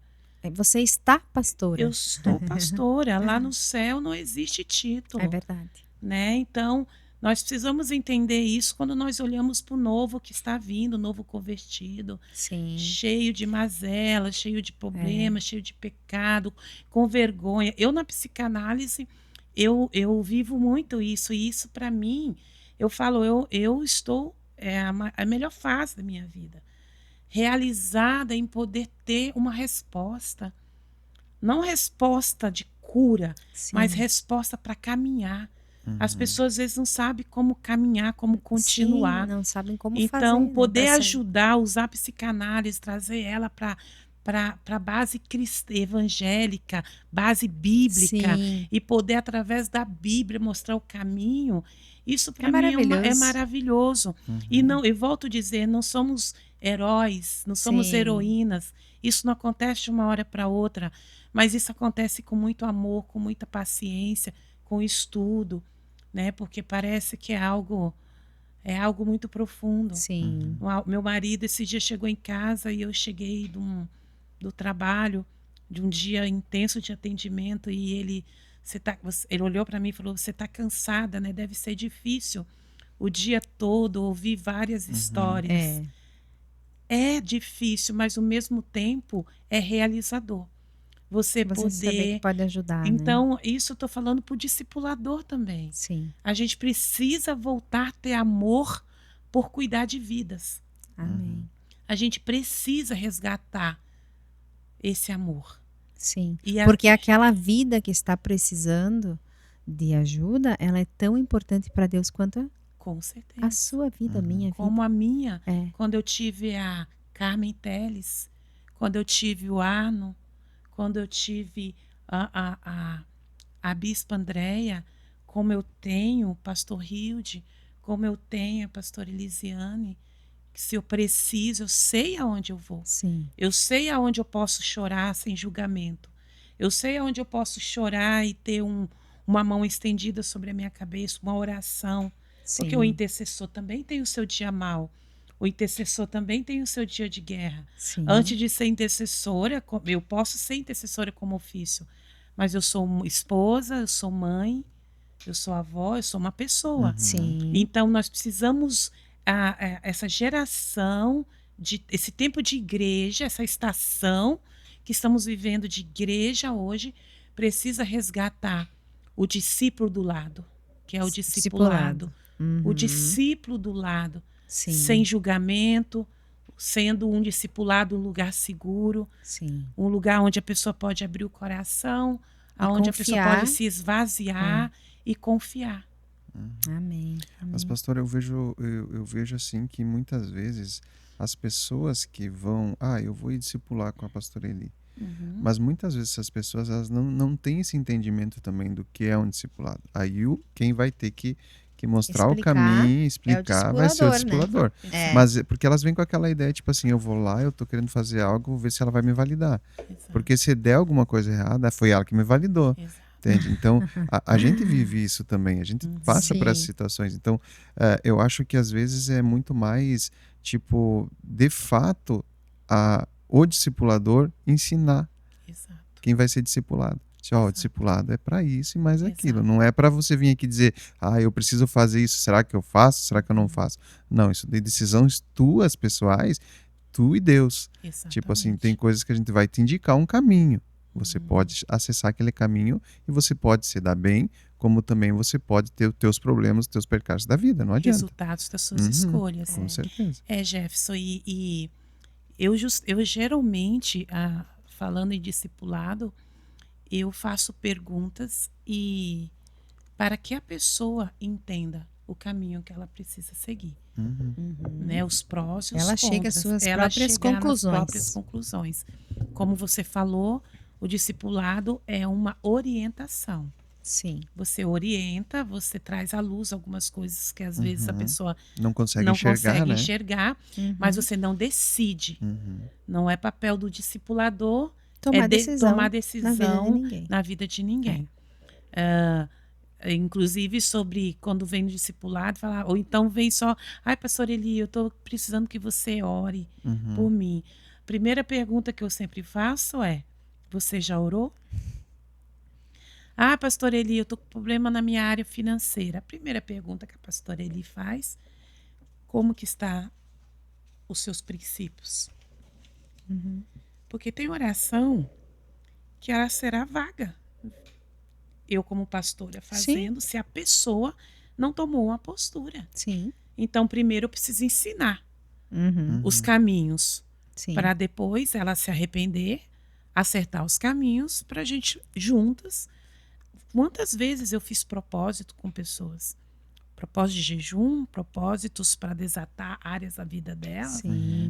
Você está pastora. Eu estou pastora. Lá no céu não existe título. É verdade. Né? Então, nós precisamos entender isso quando nós olhamos para o novo que está vindo, o novo convertido, cheio de mazelas, cheio de problemas, cheio de pecado, com vergonha. Eu, na psicanálise, eu vivo muito isso. E isso, para mim, eu falo, eu estou a melhor fase da minha vida. Realizada em poder ter uma resposta. Não resposta de cura, mas resposta para caminhar. As pessoas às vezes não sabem como caminhar, como continuar. Não sabem como fazer. Então, poder ajudar, usar a psicanálise, trazer ela para a base evangélica, base bíblica, e poder, através da Bíblia, mostrar o caminho, isso para mim é maravilhoso. E não, eu volto a dizer, não somos heróis, não somos heroínas. Isso não acontece de uma hora para outra, mas isso acontece com muito amor, com muita paciência, com estudo, né? Porque parece que é algo muito profundo. Meu marido esse dia chegou em casa e eu cheguei do trabalho, de um dia intenso de atendimento, e ele olhou para mim e falou: você está cansada, né? Deve ser difícil o dia todo ouvir várias histórias. É difícil, mas ao mesmo tempo é realizador. Você poder saber que pode ajudar. Então, né? Isso eu estou falando para o discipulador também. Sim. A gente precisa voltar a ter amor por cuidar de vidas. Amém. A gente precisa resgatar esse amor. Sim. Porque aquela vida que está precisando de ajuda, ela é tão importante para Deus quanto com certeza. A sua vida, a minha vida. Como a minha. Quando eu tive a Carmen Teles, quando eu tive o Arno, quando eu tive a Bispa Andréia, como eu tenho o pastor Hilde, como eu tenho a pastora Elisiane, que se eu preciso, eu sei aonde eu vou. Eu sei aonde eu posso chorar sem julgamento. Eu sei aonde eu posso chorar e ter uma mão estendida sobre a minha cabeça, uma oração. Porque o intercessor também tem o seu dia mau. O intercessor também tem o seu dia de guerra. Antes de ser intercessora, eu posso ser intercessora como ofício, mas eu sou esposa, eu sou mãe, eu sou avó, eu sou uma pessoa. Sim. Então, nós precisamos essa geração, esse tempo de igreja, essa estação que estamos vivendo de igreja hoje, precisa resgatar o discípulo do lado, que é o discipulado. O discípulo do lado, Sim. sem julgamento, sendo um discipulado um lugar seguro, Sim. um lugar onde a pessoa pode abrir o coração, onde a pessoa pode se esvaziar e confiar. Amém. Mas, pastor, eu vejo assim que muitas vezes as pessoas que vão... eu vou ir discipular com a pastora Eli. Mas muitas vezes essas pessoas elas não têm esse entendimento também do que é um discipulado. Aí quem vai ter que mostrar o caminho, explicar, vai ser o discipulador. Né? Mas porque elas vêm com aquela ideia, tipo assim, eu vou lá, eu tô querendo fazer algo, vou ver se ela vai me validar. Exato. Porque se der alguma coisa errada, foi ela que me validou. Exato. Entende? Então, a gente vive isso também, a gente passa por essas situações. Então, eu acho que às vezes é muito mais, tipo, de fato, o discipulador ensinar Exato. quem vai ser discipulado. O discipulado é para isso e mais aquilo. Exato. Não é para você vir aqui dizer, eu preciso fazer isso, será que eu faço? Será que eu não faço? Não, isso de decisões tuas, pessoais, tu e Deus. Exatamente. Tipo assim, tem coisas que a gente vai te indicar um caminho. Você pode acessar aquele caminho e você pode se dar bem, como também você pode ter os teus problemas, os teus percalços da vida, não adianta. Resultados das suas escolhas. Com certeza. Jefferson, e eu geralmente, falando em discipulado, eu faço perguntas para que a pessoa entenda o caminho que ela precisa seguir. Né? Os prós e os ela contras. Chega às suas próprias conclusões. Como você falou, o discipulado é uma orientação. Sim. Você orienta, você traz à luz algumas coisas que às vezes a pessoa não consegue enxergar, mas você não decide. Não é papel do discipulador tomar decisão na vida de ninguém. Inclusive sobre quando vem no discipulado, ou então vem só, pastor Eli, eu estou precisando que você ore por mim. Primeira pergunta que eu sempre faço é, você já orou? Pastor Eli, eu estou com problema na minha área financeira. A primeira pergunta que a pastora Eli faz, como que está os seus princípios? Porque tem oração que ela será vaga. Eu, como pastora, fazendo, se a pessoa não tomou uma postura. Sim. Então, primeiro eu preciso ensinar os caminhos, para depois ela se arrepender, acertar os caminhos, para a gente juntas. Quantas vezes eu fiz propósito com pessoas? Propósito de jejum, propósitos para desatar áreas da vida dela,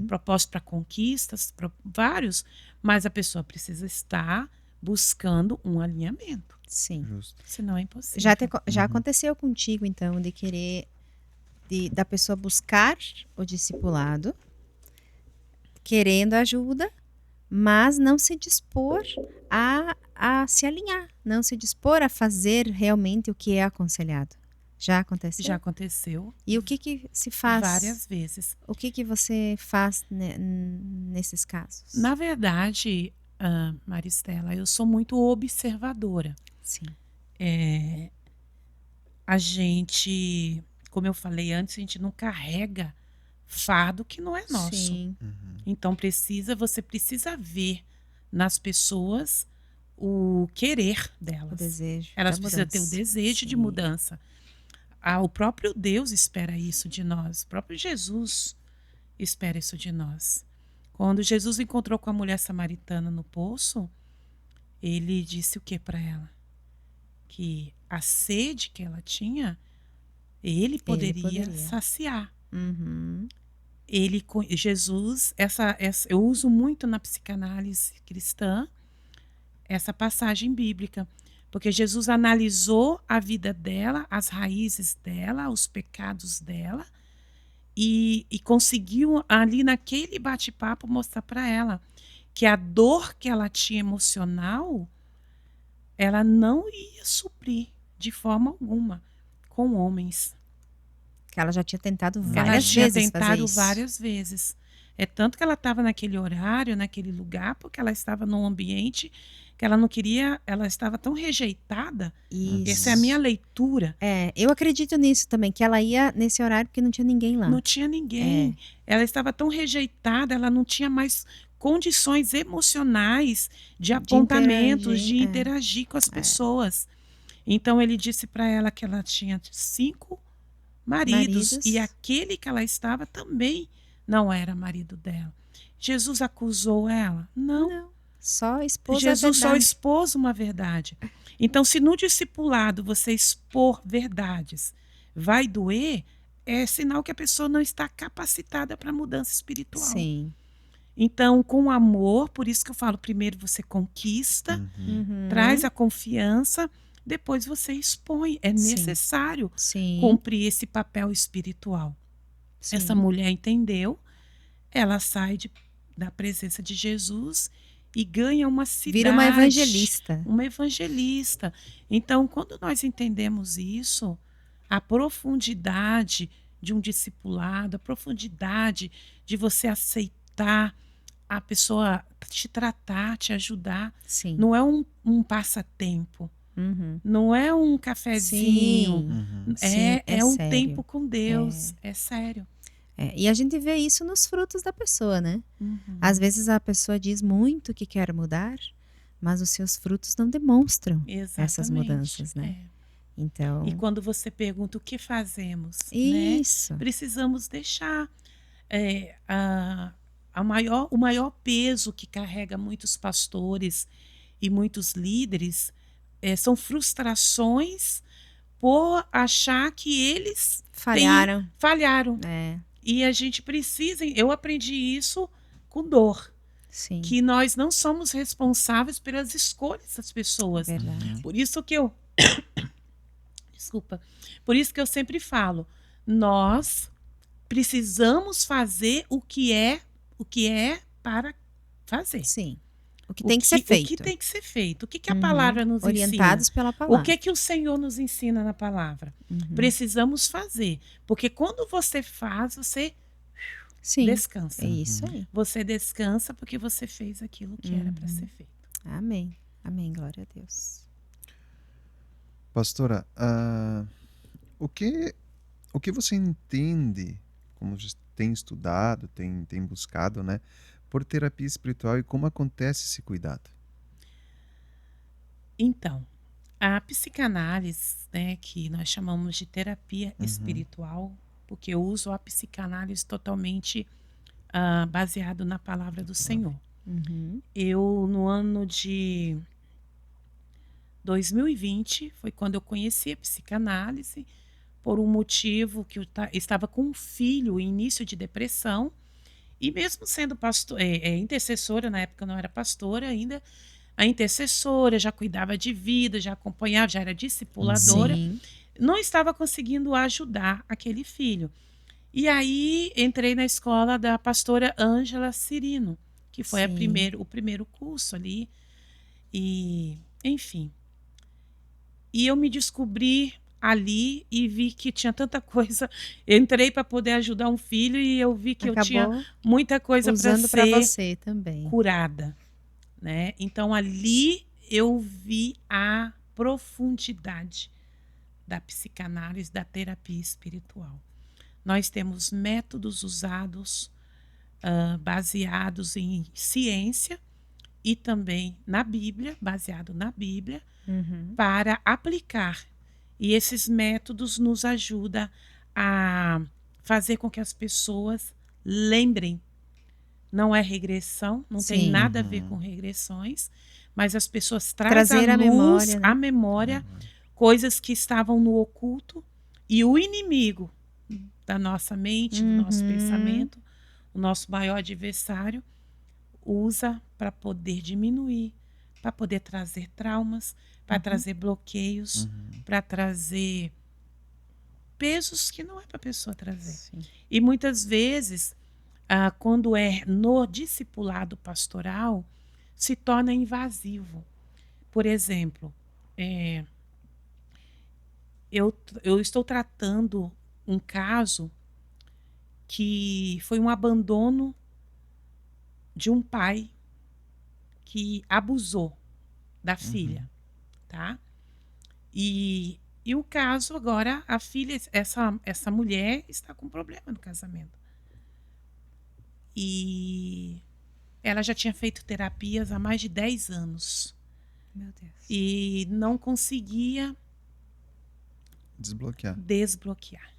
propósito para conquistas, vários, mas a pessoa precisa estar buscando um alinhamento. Sim. Justo. Senão é impossível. Já aconteceu contigo, então, de querer da pessoa buscar o discipulado, querendo ajuda, mas não se dispor a se alinhar, não se dispor a fazer realmente o que é aconselhado. Já aconteceu? Já aconteceu. E o que se faz? Várias vezes. O que você faz nesses casos? Na verdade, Maristela, eu sou muito observadora. Sim. A gente, como eu falei antes, a gente não carrega fardo que não é nosso. Sim. Então você precisa ver nas pessoas o querer delas. O desejo. Elas precisam ter o desejo de mudança. O próprio Deus espera isso de nós. O próprio Jesus espera isso de nós. Quando Jesus encontrou com a mulher samaritana no poço, ele disse o que para ela? Que a sede que ela tinha, ele poderia saciar. Jesus, eu uso muito na psicanálise cristã essa passagem bíblica, porque Jesus analisou a vida dela, as raízes dela, os pecados dela, e conseguiu ali naquele bate-papo mostrar para ela que a dor que ela tinha emocional, ela não ia suprir de forma alguma com homens. Que ela já tinha tentado várias vezes fazer isso. várias vezes. É tanto que ela estava naquele horário, naquele lugar, porque ela estava num ambiente que ela não queria, ela estava tão rejeitada. Essa é a minha leitura. Eu acredito nisso também, que ela ia nesse horário porque não tinha ninguém lá. Não tinha ninguém. Ela estava tão rejeitada, ela não tinha mais condições emocionais de apontamentos, de interagir com as pessoas. Então ele disse para ela que ela tinha 5 maridos e aquele que ela estava também não era marido dela. Jesus acusou ela? Não. Só expôs Jesus só expôs uma verdade. Então, se no discipulado você expor verdades vai doer, é sinal que a pessoa não está capacitada para mudança espiritual. Sim. Então, com amor, por isso que eu falo, primeiro você conquista, traz a confiança, depois você expõe. É necessário cumprir esse papel espiritual. Sim. Essa mulher entendeu, ela sai da presença de Jesus e ganha uma cidade. Vira uma evangelista. Uma evangelista. Então, quando nós entendemos isso, a profundidade de um discipulado, a profundidade de você aceitar a pessoa te tratar, te ajudar. Sim. Não é um passatempo. Não é um cafezinho. É um tempo com Deus. É sério. E a gente vê isso nos frutos da pessoa, né? Às vezes a pessoa diz muito que quer mudar, mas os seus frutos não demonstram essas mudanças, né? Então... E quando você pergunta o que fazemos, isso. Né? Precisamos deixar o maior peso que carrega muitos pastores e muitos líderes são frustrações por achar que eles falharam. E a gente precisa, eu aprendi isso com dor. Sim. Que nós não somos responsáveis pelas escolhas das pessoas. Verdade. Por isso que eu desculpa. Por isso que eu sempre falo, nós precisamos fazer o que é para fazer. Sim. O que tem que ser feito. O que tem que ser feito. O que a palavra nos ensina? Orientados pela palavra. O que o Senhor nos ensina na palavra? Precisamos fazer. Porque quando você faz, você descansa. É isso aí. Você descansa porque você fez aquilo que era para ser feito. Amém. Amém. Glória a Deus. Pastora, o que você entende, como tem estudado, tem buscado, né, por terapia espiritual e como acontece esse cuidado? Então, a psicanálise, né, que nós chamamos de terapia espiritual, porque eu uso a psicanálise totalmente baseado na palavra do Senhor. Eu, no ano de 2020, foi quando eu conheci a psicanálise, por um motivo que eu estava com um filho em início de depressão, e mesmo sendo intercessora, na época eu não era pastora ainda, a intercessora já cuidava de vida, já acompanhava, já era discipuladora, não estava conseguindo ajudar aquele filho. E aí entrei na escola da pastora Ângela Cirino, que foi o primeiro curso ali, e enfim. E eu me descobri ali e vi que tinha tanta coisa. Entrei para poder ajudar um filho e eu vi que eu tinha muita coisa para você também curada, né? Então ali eu vi a profundidade da psicanálise, da terapia espiritual. Nós temos métodos usados baseados em ciência e também na Bíblia, baseado na Bíblia, para aplicar. E esses métodos nos ajudam a fazer com que as pessoas lembrem. Não é regressão, não tem nada a ver com regressões, mas as pessoas trazem à memória coisas que estavam no oculto, e o inimigo da nossa mente, do nosso pensamento, o nosso maior adversário, usa para poder diminuir, para poder trazer traumas, para trazer bloqueios, para trazer pesos que não é para a pessoa trazer. E muitas vezes, quando é no discipulado pastoral, se torna invasivo. Por exemplo, eu estou tratando um caso que foi um abandono de um pai que abusou da filha, tá? E o caso agora, a filha, essa mulher está com problema no casamento. E ela já tinha feito terapias há mais de 10 anos. Meu Deus. E não conseguia desbloquear.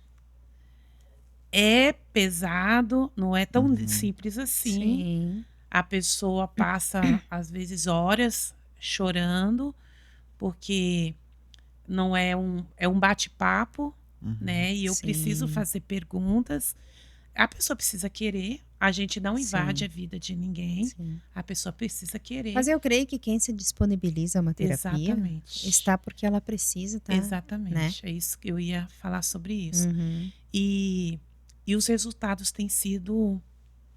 É pesado, não é tão simples assim. Sim. A pessoa passa, às vezes, horas chorando, porque não é um bate-papo, né? E eu preciso fazer perguntas. A pessoa precisa querer. A gente não invade a vida de ninguém. Sim. A pessoa precisa querer. Mas eu creio que quem se disponibiliza a uma terapia Exatamente. está porque ela precisa, tá? Exatamente. Né? É isso que eu ia falar sobre isso. Uhum. E os resultados têm sido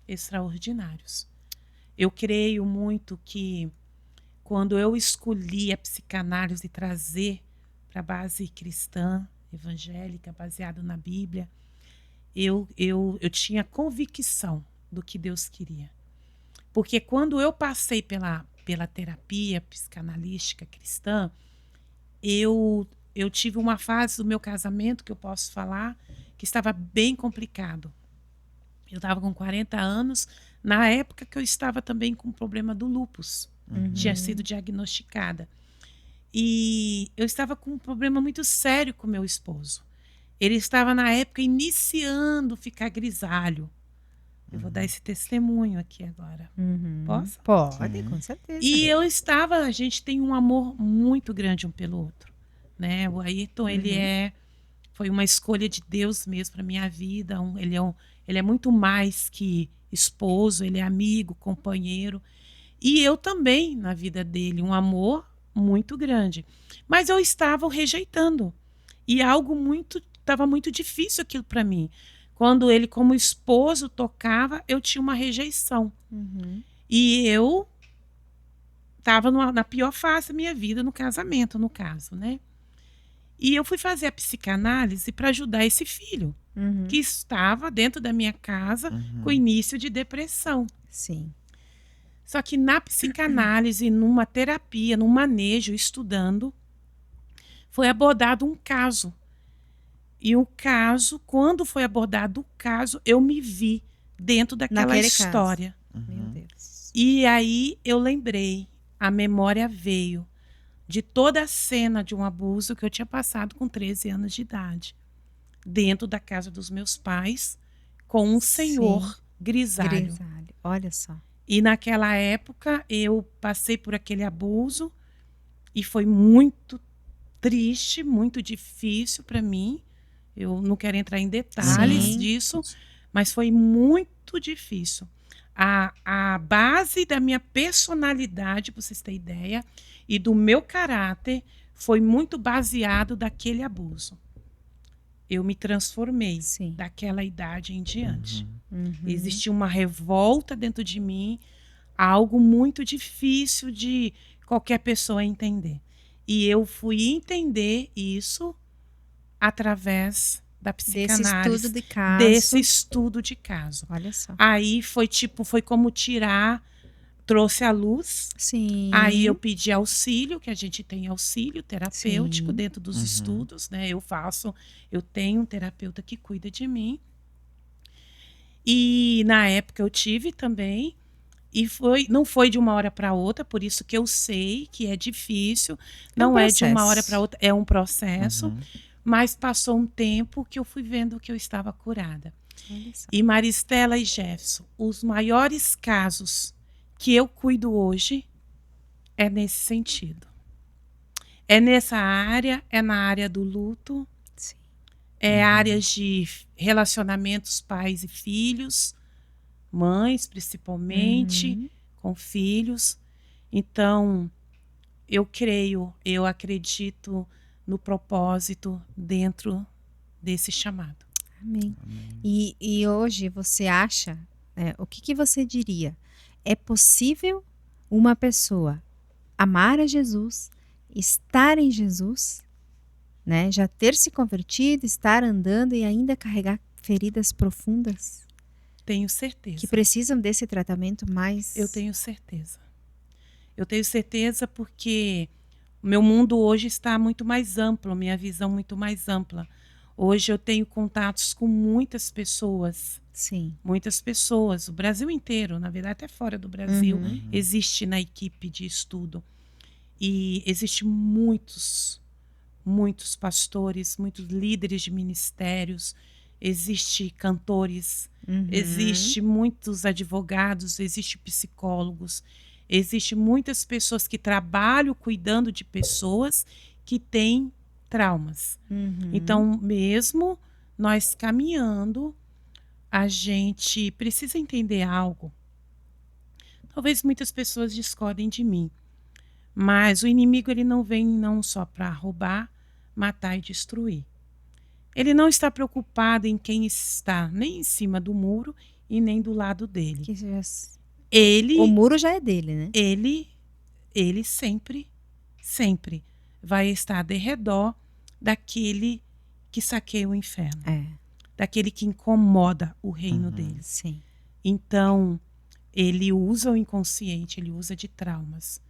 extraordinários. Eu creio muito que quando eu escolhi a psicanálise trazer para a base cristã, evangélica, baseado na Bíblia, eu tinha convicção do que Deus queria. Porque quando eu passei pela terapia psicanalística cristã, eu tive uma fase do meu casamento, que eu posso falar, que estava bem complicado. Eu estava com 40 anos, na época que eu estava também com o problema do lúpus. Tinha sido diagnosticada. E eu estava com um problema muito sério com meu esposo. Ele estava, na época, iniciando a ficar grisalho. Eu vou dar esse testemunho aqui agora. Posso? Pode, com certeza. E a gente tem um amor muito grande um pelo outro, né? O Ayrton, ele foi uma escolha de Deus mesmo para minha vida. Ele é muito mais que esposo, ele é amigo, companheiro. E eu também, na vida dele, um amor muito grande. Mas eu estava o rejeitando. E estava muito difícil aquilo para mim. Quando ele, como esposo, tocava, eu tinha uma rejeição. E eu estava na pior fase da minha vida, no casamento, no caso, né? E eu fui fazer a psicanálise para ajudar esse filho, que estava dentro da minha casa com início de depressão. Sim. Só que na psicanálise, numa terapia, num manejo, estudando, foi abordado um caso. E o caso, quando foi abordado o caso, eu me vi dentro daquela Naquele história. Meu Deus. E aí eu lembrei, a memória veio de toda a cena de um abuso que eu tinha passado com 13 anos de idade. Dentro da casa dos meus pais, com um senhor grisalho. Olha só. E naquela época eu passei por aquele abuso e foi muito triste, muito difícil para mim. Eu não quero entrar em detalhes disso, mas foi muito difícil. A base da minha personalidade, para vocês terem ideia, e do meu caráter foi muito baseado daquele abuso. Eu me transformei daquela idade em diante. Existia uma revolta dentro de mim, algo muito difícil de qualquer pessoa entender. E eu fui entender isso através da psicanálise. Desse estudo de caso. Olha só. Aí foi como trouxe à luz. Sim. Aí eu pedi auxílio, que a gente tem auxílio terapêutico dentro dos estudos, né? Eu tenho um terapeuta que cuida de mim. E na época eu tive também, e não foi de uma hora para outra, por isso que eu sei que é difícil, não é de uma hora para outra, é um processo, mas passou um tempo que eu fui vendo que eu estava curada. E Maristela e Jefferson, os maiores casos que eu cuido hoje é nesse sentido. É nessa área, é na área do luto, áreas de relacionamentos pais e filhos, mães principalmente, com filhos. Então, eu acredito no propósito dentro desse chamado. Amém. E hoje você acha, o que você diria? É possível uma pessoa amar a Jesus, estar em Jesus, né? Já ter se convertido, estar andando e ainda carregar feridas profundas? Tenho certeza. Que precisam desse tratamento mais... Eu tenho certeza. Eu tenho certeza porque o meu mundo hoje está muito mais amplo, minha visão muito mais ampla. Hoje eu tenho contatos com muitas pessoas. Sim. Muitas pessoas, o Brasil inteiro, na verdade até fora do Brasil, existe na equipe de estudo. E existe muitos pastores, muitos líderes de ministérios, existe cantores, existe muitos advogados, existe psicólogos, existe muitas pessoas que trabalham cuidando de pessoas que têm traumas. Então, mesmo nós caminhando, a gente precisa entender algo. Talvez muitas pessoas discordem de mim, mas o inimigo ele não vem não só para roubar, matar e destruir. Ele não está preocupado em quem está nem em cima do muro e nem do lado dele. O muro já é dele, né? Ele sempre vai estar de redor daquele que saqueia o inferno. Daquele que incomoda o reino dele. Sim. Então, ele usa o inconsciente, ele usa de traumas.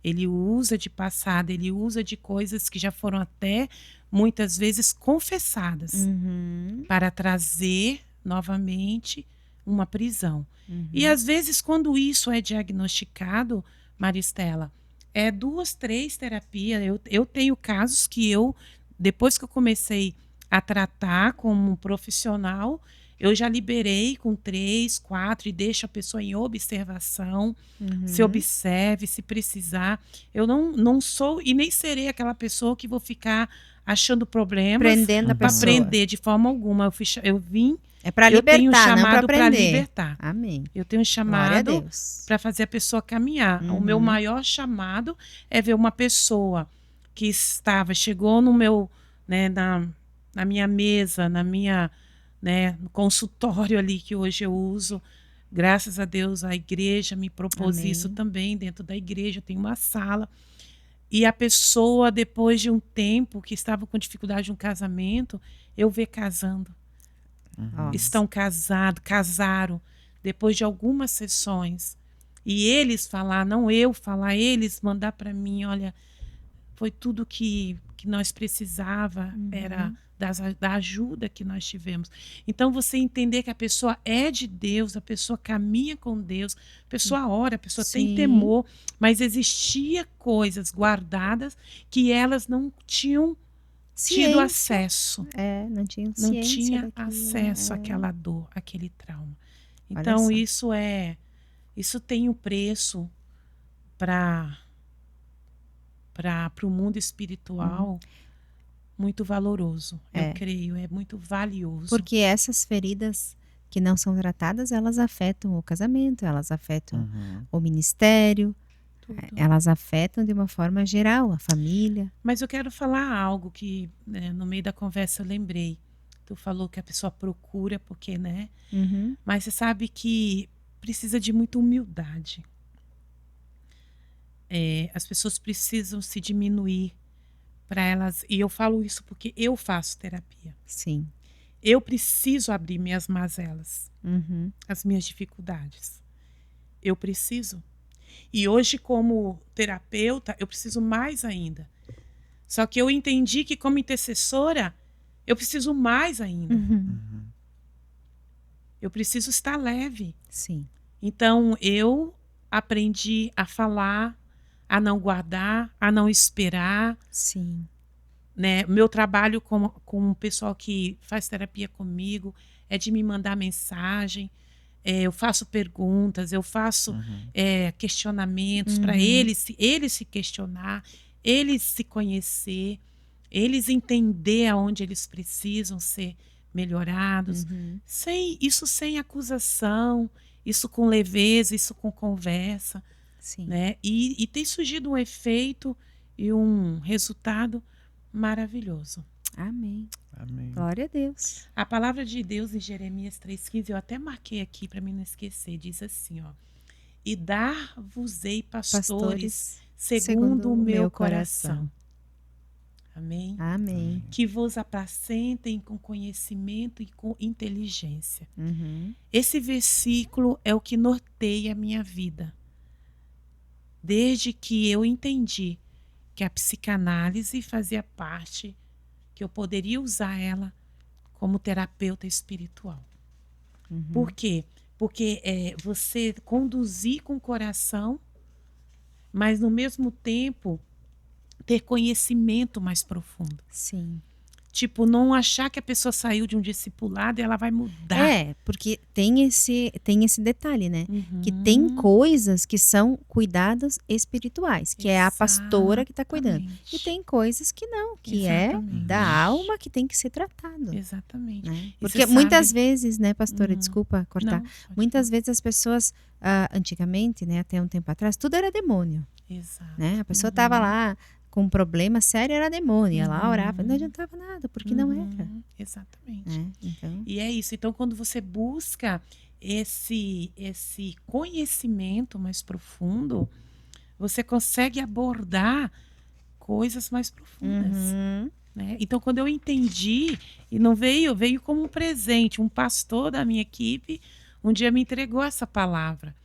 Ele usa de passado, ele usa de coisas que já foram até muitas vezes confessadas para trazer novamente uma prisão. E às vezes quando isso é diagnosticado, Maristela, é 2, 3 terapias. Eu tenho casos que depois que eu comecei a tratar como um profissional, eu já liberei com 3, 4 e deixo a pessoa em observação. Se observe, se precisar. Eu não sou e nem serei aquela pessoa que vou ficar achando problemas prendendo a pessoa. Para prender de forma alguma. Eu vim. É para libertar, tenho um chamado para libertar. Amém. Eu tenho um chamado para fazer a pessoa caminhar. O meu maior chamado é ver uma pessoa que chegou no meu, né, na minha mesa, no consultório ali que hoje eu uso. Graças a Deus a igreja me propôs isso também. Dentro da igreja eu tenho uma sala. E a pessoa, depois de um tempo que estava com dificuldade de um casamento, eu ver casando. Estão casaram depois de algumas sessões. E eles falar, não eu falar, eles mandar para mim, olha, foi tudo que nós precisava, era da ajuda que nós tivemos. Então, você entender que a pessoa é de Deus, a pessoa caminha com Deus, a pessoa ora, a pessoa tem temor, mas existia coisas guardadas que elas não tinham tido acesso. Não tinha acesso àquela dor, àquele trauma. Então, isso tem um preço para o mundo espiritual muito valoroso. Eu creio, é muito valioso. Porque essas feridas que não são tratadas, elas afetam o casamento, elas afetam o ministério, elas afetam de uma forma geral a família. Mas eu quero falar algo que, né, no meio da conversa eu lembrei. Tu falou que a pessoa procura porque, né? Mas você sabe que precisa de muita humildade. As pessoas precisam se diminuir para elas. E eu falo isso porque eu faço terapia. Sim. Eu preciso abrir minhas mazelas, as minhas dificuldades. Eu preciso. E hoje, como terapeuta, eu preciso mais ainda. Só que eu entendi que, como intercessora, eu preciso mais ainda. Eu preciso estar leve. Sim. Então, eu aprendi a falar, a não guardar, a não esperar. Sim. Né? Meu trabalho com o pessoal que faz terapia comigo é de me mandar mensagem. Eu faço perguntas, eu faço questionamentos para eles se questionar, eles se conhecer, eles entender aonde eles precisam ser melhorados, sem acusação, isso com leveza, isso com conversa. Sim. Né? E tem surgido um efeito e um resultado maravilhoso. Amém. Amém. Glória a Deus. A palavra de Deus em Jeremias 3,15, eu até marquei aqui para mim não esquecer, diz assim, ó: e dar-vos-ei pastores segundo o meu coração. Amém? Amém. Que vos apacentem com conhecimento e com inteligência. Uhum. Esse versículo é o que norteia a minha vida. Desde que eu entendi que a psicanálise fazia parte, que eu poderia usar ela como terapeuta espiritual. Uhum. Por quê? Porque você conduzir com o coração, mas no mesmo tempo ter conhecimento mais profundo. Sim. Tipo, não achar que a pessoa saiu de um discipulado e ela vai mudar. Porque tem esse detalhe, né? Que tem coisas que são cuidados espirituais, que é a pastora que está cuidando. E tem coisas que não, que Exatamente. é da alma que tem que ser tratado. Exatamente. Né? E Porque você muitas sabe... vezes, né, pastora, desculpa cortar, Não, pode muitas falar. vezes as pessoas, antigamente, né, até um tempo atrás, tudo era demônio. Exato. Né? A pessoa estava lá com um problema sério, era demônio. Ela orava, não adiantava nada, porque não era. Exatamente. Né? Então... E é isso. Então, quando você busca esse conhecimento mais profundo, você consegue abordar coisas mais profundas. Uhum. Né? Então, quando eu entendi, e não veio como um presente, um pastor da minha equipe um dia me entregou essa palavra.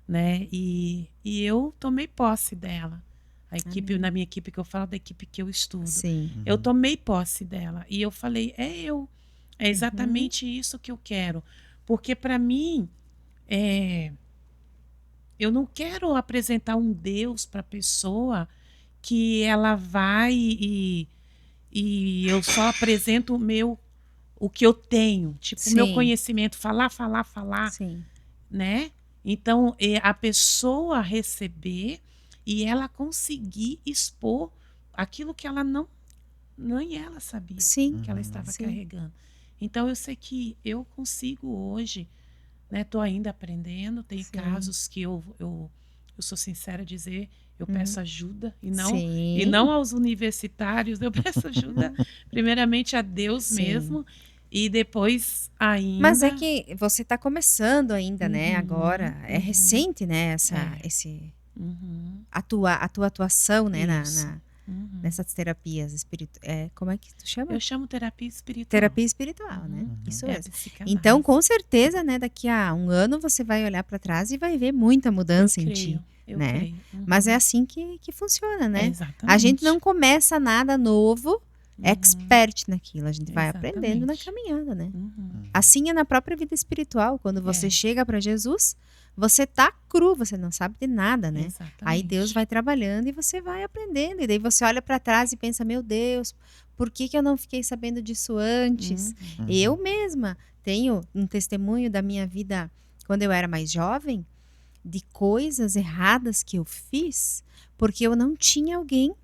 Né? E eu tomei posse dela. A equipe, na minha equipe que eu falo, da equipe que eu estudo. Sim. Eu tomei posse dela. E eu falei, é exatamente isso que eu quero. Porque para mim, eu não quero apresentar um Deus para a pessoa que ela vai e eu só apresento o que eu tenho. Tipo, o meu conhecimento, falar. Sim. Né? Então, a pessoa receber e ela conseguir expor aquilo que ela nem ela sabia que ela estava carregando. Então, eu sei que eu consigo hoje, né? Estou ainda aprendendo. Tem casos que eu sou sincera a dizer, eu peço ajuda e não aos universitários, eu peço ajuda primeiramente a Deus mesmo. E depois ainda... Mas é que você está começando ainda, né? Agora. É recente, né? A tua atuação, né? Nessas terapias espirituais. Como é que tu chama? Eu chamo terapia espiritual. Terapia espiritual, né? Isso mesmo. Então, com certeza, né? Daqui a um ano você vai olhar para trás e vai ver muita mudança em ti. Eu né? creio. Mas é assim que funciona, né? Exatamente. A gente não começa nada novo expert naquilo, a gente vai aprendendo na caminhada, né? Assim é na própria vida espiritual, quando você chega para Jesus, você tá cru, você não sabe de nada, né? Exatamente. Aí Deus vai trabalhando e você vai aprendendo, e daí você olha para trás e pensa, meu Deus, por que eu não fiquei sabendo disso antes? Eu mesma tenho um testemunho da minha vida quando eu era mais jovem, de coisas erradas que eu fiz, porque eu não tinha alguém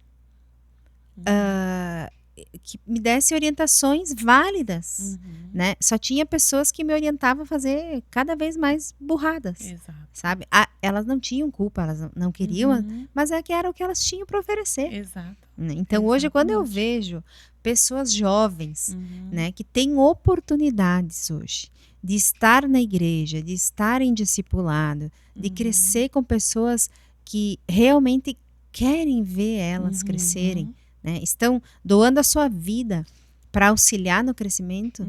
que me desse orientações válidas, né? Só tinha pessoas que me orientavam a fazer cada vez mais burradas, sabe? Elas não tinham culpa, elas não queriam, mas é que era o que elas tinham para oferecer. Então hoje, quando eu vejo pessoas jovens, né, que têm oportunidades hoje de estar na igreja, de estar em discipulado, de crescer com pessoas que realmente querem ver elas crescerem, né? Estão doando a sua vida para auxiliar no crescimento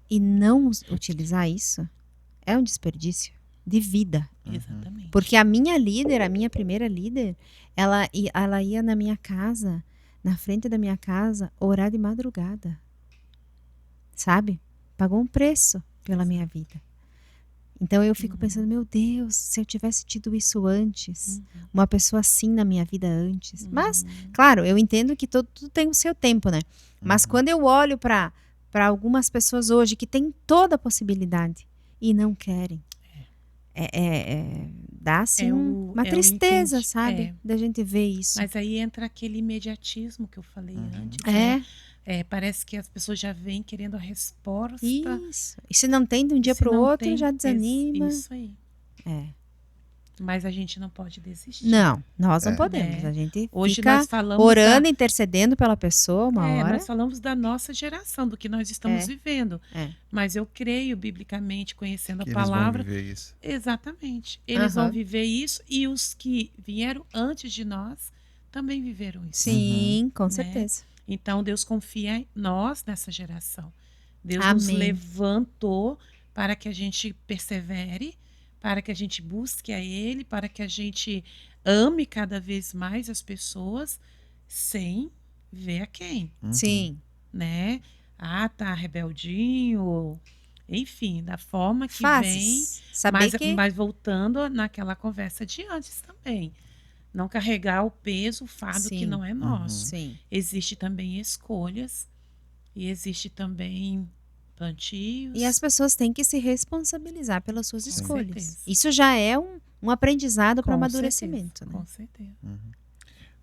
e não utilizar isso, é um desperdício de vida. Exatamente. Porque a minha primeira líder, ela ia na minha casa, na frente da minha casa, orar de madrugada. Sabe? Pagou um preço pela minha vida. Então eu fico pensando, meu Deus, se eu tivesse tido isso antes, uma pessoa assim na minha vida antes. Mas, claro, eu entendo que tudo tem o seu tempo, né? Mas quando eu olho para algumas pessoas hoje que têm toda a possibilidade e não querem, dá assim uma tristeza, sabe? Da gente ver isso. Mas aí entra aquele imediatismo que eu falei antes, né? Parece que as pessoas já vêm querendo a resposta. Isso. E se não tem de um dia para o outro, já desanima. Isso aí. Mas a gente não pode desistir. Não, nós não podemos. A gente hoje fica nós falamos orando, intercedendo pela pessoa uma hora. Nós falamos da nossa geração, do que nós estamos vivendo. Mas eu creio, biblicamente, conhecendo que a palavra. Eles vão viver isso. Exatamente. Eles vão viver isso, e os que vieram antes de nós também viveram isso. Sim, com né? certeza. Então, Deus confia em nós nessa geração. Deus Amém. nos levantou para que a gente persevere, para que a gente busque a Ele, para que a gente ame cada vez mais as pessoas, sem ver a quem, Sim. né? Ah, tá rebeldinho, enfim, da forma que vem. Fases. Saber que... Mas voltando naquela conversa de antes também. Não carregar o peso, o fardo que Sim. não é nosso. Sim. Existe também escolhas e existe também plantios. E as pessoas têm que se responsabilizar pelas suas Com escolhas. certeza. Isso já é um aprendizado para Com amadurecimento, certeza, né? Com certeza.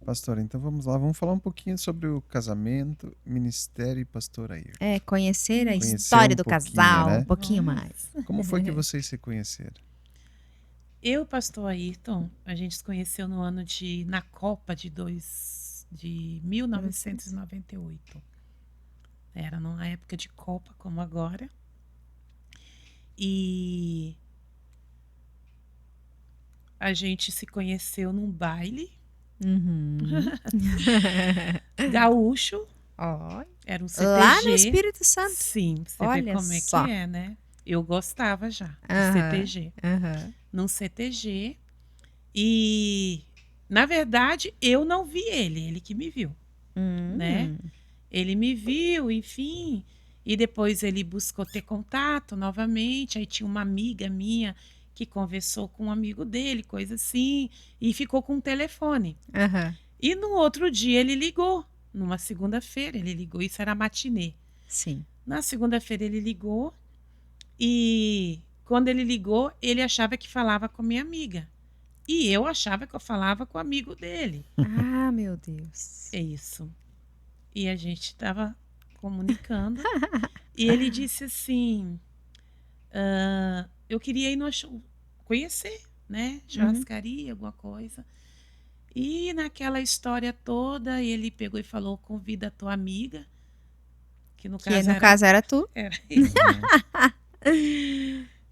Pastor, então vamos lá, vamos falar um pouquinho sobre o casamento, ministério e pastor Ayrton. Conhecer a Conhecer história um do pouquinho, casal, né? um pouquinho Vamos. mais. Como foi que vocês se conheceram? Eu e o pastor Ayrton, a gente se conheceu no ano na Copa de 1998. Era numa época de Copa, como agora. E a gente se conheceu num baile gaúcho. Era um CTG. Lá no Espírito Santo. Sim, você vê Olha como só. é que é, né? Eu gostava já do CTG. Num CTG. E, na verdade, eu não vi ele que me viu, né? Ele me viu, enfim, e depois ele buscou ter contato novamente. Aí tinha uma amiga minha que conversou com um amigo dele, coisa assim, e ficou com um telefone. E no outro dia ele ligou, numa segunda-feira ele ligou, isso era matinê. Sim. Na segunda-feira ele ligou e quando ele ligou, ele achava que falava com minha amiga. E eu achava que eu falava com o amigo dele. Ah, meu Deus. É isso. E a gente estava comunicando. E ele disse assim, eu queria ir no show, conhecer, né? Churrascaria, alguma coisa. E naquela história toda, ele pegou e falou, convida a tua amiga. Que no caso era tu. Era.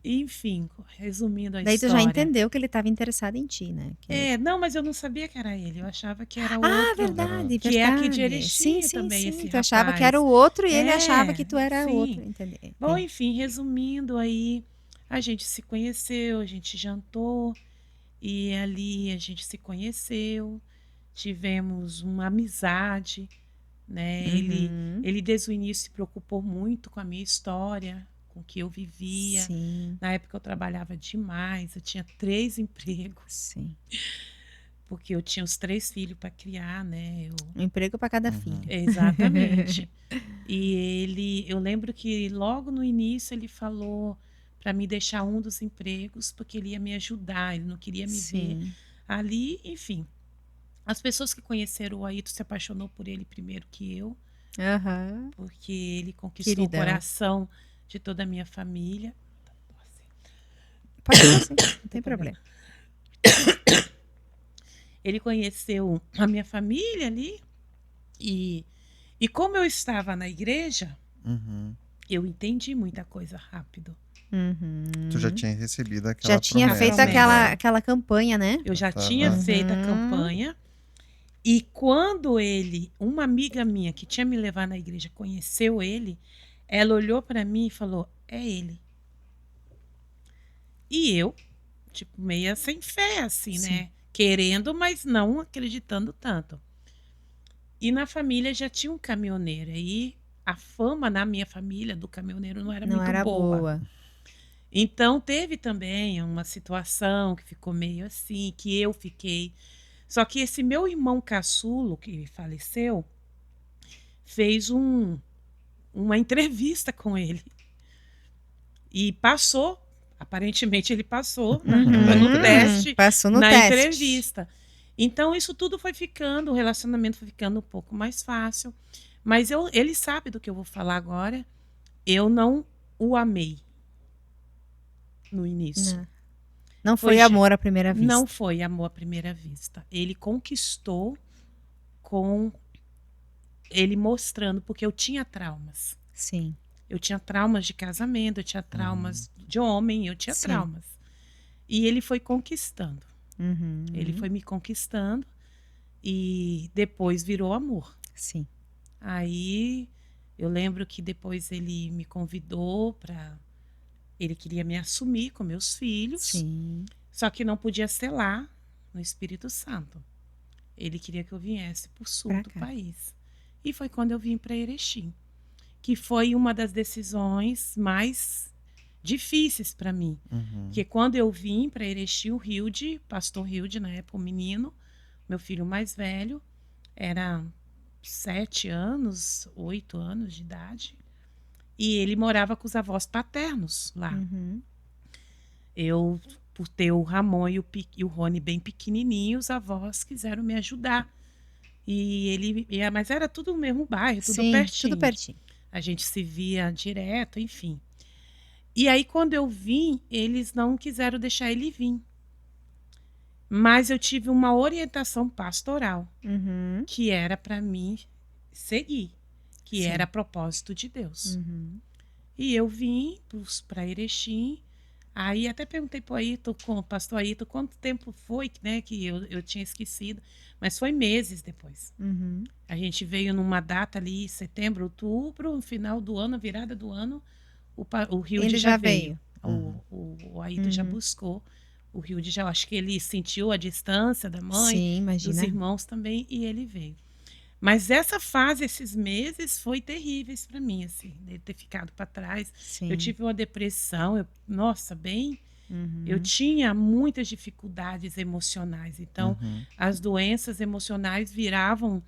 Enfim, resumindo a Daí história. tu já entendeu que ele estava interessado em ti, né? Não, mas eu não sabia que era ele. Eu achava que era outro. Ah, verdade, Que é aqui de Erechim sim, também, esse tu achava rapaz. que era o outro e ele achava que tu era sim. outro, entender. Bom, enfim, resumindo aí, a gente se conheceu, a gente jantou e ali a gente se conheceu, tivemos uma amizade, né? Ele desde o início se preocupou muito com a minha história, com o que eu vivia. Sim. Na época eu trabalhava demais, eu tinha 3 empregos. Sim. Porque eu tinha os 3 filhos para criar, né? Um emprego para cada filho. Exatamente. E eu lembro que logo no início ele falou para me deixar um dos empregos, porque ele ia me ajudar, ele não queria me ver ali, enfim. As pessoas que conheceram o Ayrton se apaixonou por ele primeiro que eu, porque ele conquistou o coração de toda a minha família. Pode ser assim, não tem problema. Ele conheceu a minha família ali e como eu estava na igreja, eu entendi muita coisa rápido. Tu já tinha recebido aquela Já tinha promessa, feito aquela campanha, né? Eu já tinha feito a campanha. E quando uma amiga minha que tinha me levado na igreja, conheceu ele, ela olhou para mim e falou, é ele. E eu, tipo, meio sem fé, assim, né? Querendo, mas não acreditando tanto. E na família já tinha um caminhoneiro. Aí a fama na minha família do caminhoneiro não era muito boa. Então teve também uma situação que ficou meio assim, que eu fiquei. Só que esse meu irmão caçulo, que faleceu, fez uma entrevista com ele. E passou. Aparentemente ele passou no teste. Passou no na teste. Entrevista. Então isso tudo foi ficando, o relacionamento foi ficando um pouco mais fácil. Mas ele sabe do que eu vou falar agora. Eu não o amei no início. Não foi amor à primeira vista. Não foi amor à primeira vista. Ele conquistou com ele mostrando, porque eu tinha traumas. Sim. Eu tinha traumas de casamento, eu tinha traumas de homem, eu tinha traumas. E ele foi conquistando. Ele foi me conquistando. e depois virou amor. Sim. Aí eu lembro que depois ele me convidou para... Ele queria me assumir com meus filhos, Sim. só que não podia ser lá no Espírito Santo. Ele queria que eu viesse para o sul Pra do cá. país. E foi quando eu vim para Erechim, que foi uma das decisões mais difíceis para mim. Uhum. Porque quando eu vim para Erechim, o Hilde, pastor Hilde, na época, o menino, meu filho mais velho, era 7 anos, 8 anos de idade. E ele morava com os avós paternos lá. Uhum. Eu, por ter o Ramon e o Rony bem pequenininhos, os avós quiseram me ajudar. Mas era tudo no mesmo bairro, tudo Sim, pertinho. tudo pertinho. A gente se via direto, enfim. E aí, quando eu vim, eles não quiseram deixar ele vir. Mas eu tive uma orientação pastoral, Uhum. que era para mim seguir, que Sim. era propósito de Deus. Uhum. E eu vim para Erechim. Aí até perguntei para o pastor Ayrton, quanto tempo foi, né, que eu tinha esquecido. Mas foi meses depois. Uhum. A gente veio numa data ali, setembro, outubro, no final do ano, virada do ano, o Hilde Ele já veio. O Ayrton já buscou. O Hilde já, acho que ele sentiu a distância da mãe, Sim, imagina. dos irmãos também, e ele veio. Mas essa fase, esses meses, foi terríveis para mim, assim, de ter ficado para trás. Sim. Eu tive uma depressão, nossa, bem... Uhum. Eu tinha muitas dificuldades emocionais. Então, as doenças emocionais viravam...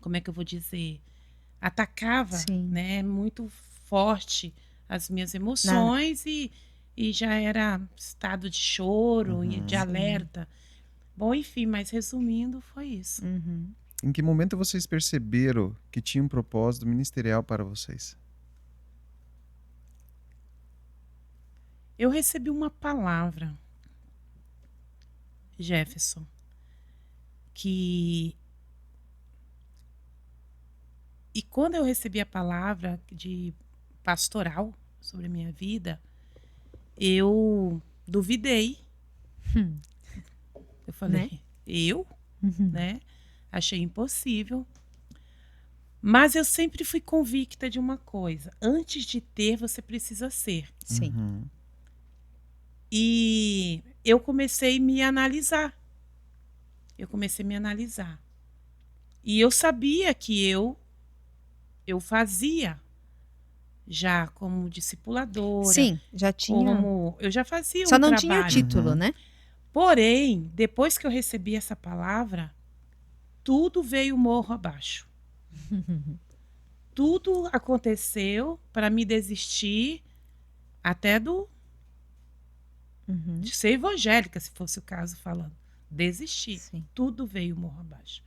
como é que eu vou dizer? Atacava, Sim. né, muito forte as minhas emoções e já era estado de choro e de Sim. alerta. Bom, enfim, mas resumindo, foi isso. Uhum. Em que momento vocês perceberam que tinha um propósito ministerial para vocês? Eu recebi uma palavra, Jefferson, que... E quando eu recebi a palavra de pastoral sobre a minha vida, eu duvidei. Eu falei, Né? eu? Uhum. Né? Achei impossível. Mas eu sempre fui convicta de uma coisa. Antes de ter, você precisa ser. Sim. Uhum. E eu comecei a me analisar. E eu sabia que eu fazia já como discipuladora. Sim, já tinha. Eu já fazia Só um não trabalho. tinha o título, né? Porém, depois que eu recebi essa palavra, tudo veio morro abaixo. Tudo aconteceu para me desistir até de ser evangélica, se fosse o caso falando. Desistir. Sim. Tudo veio morro abaixo.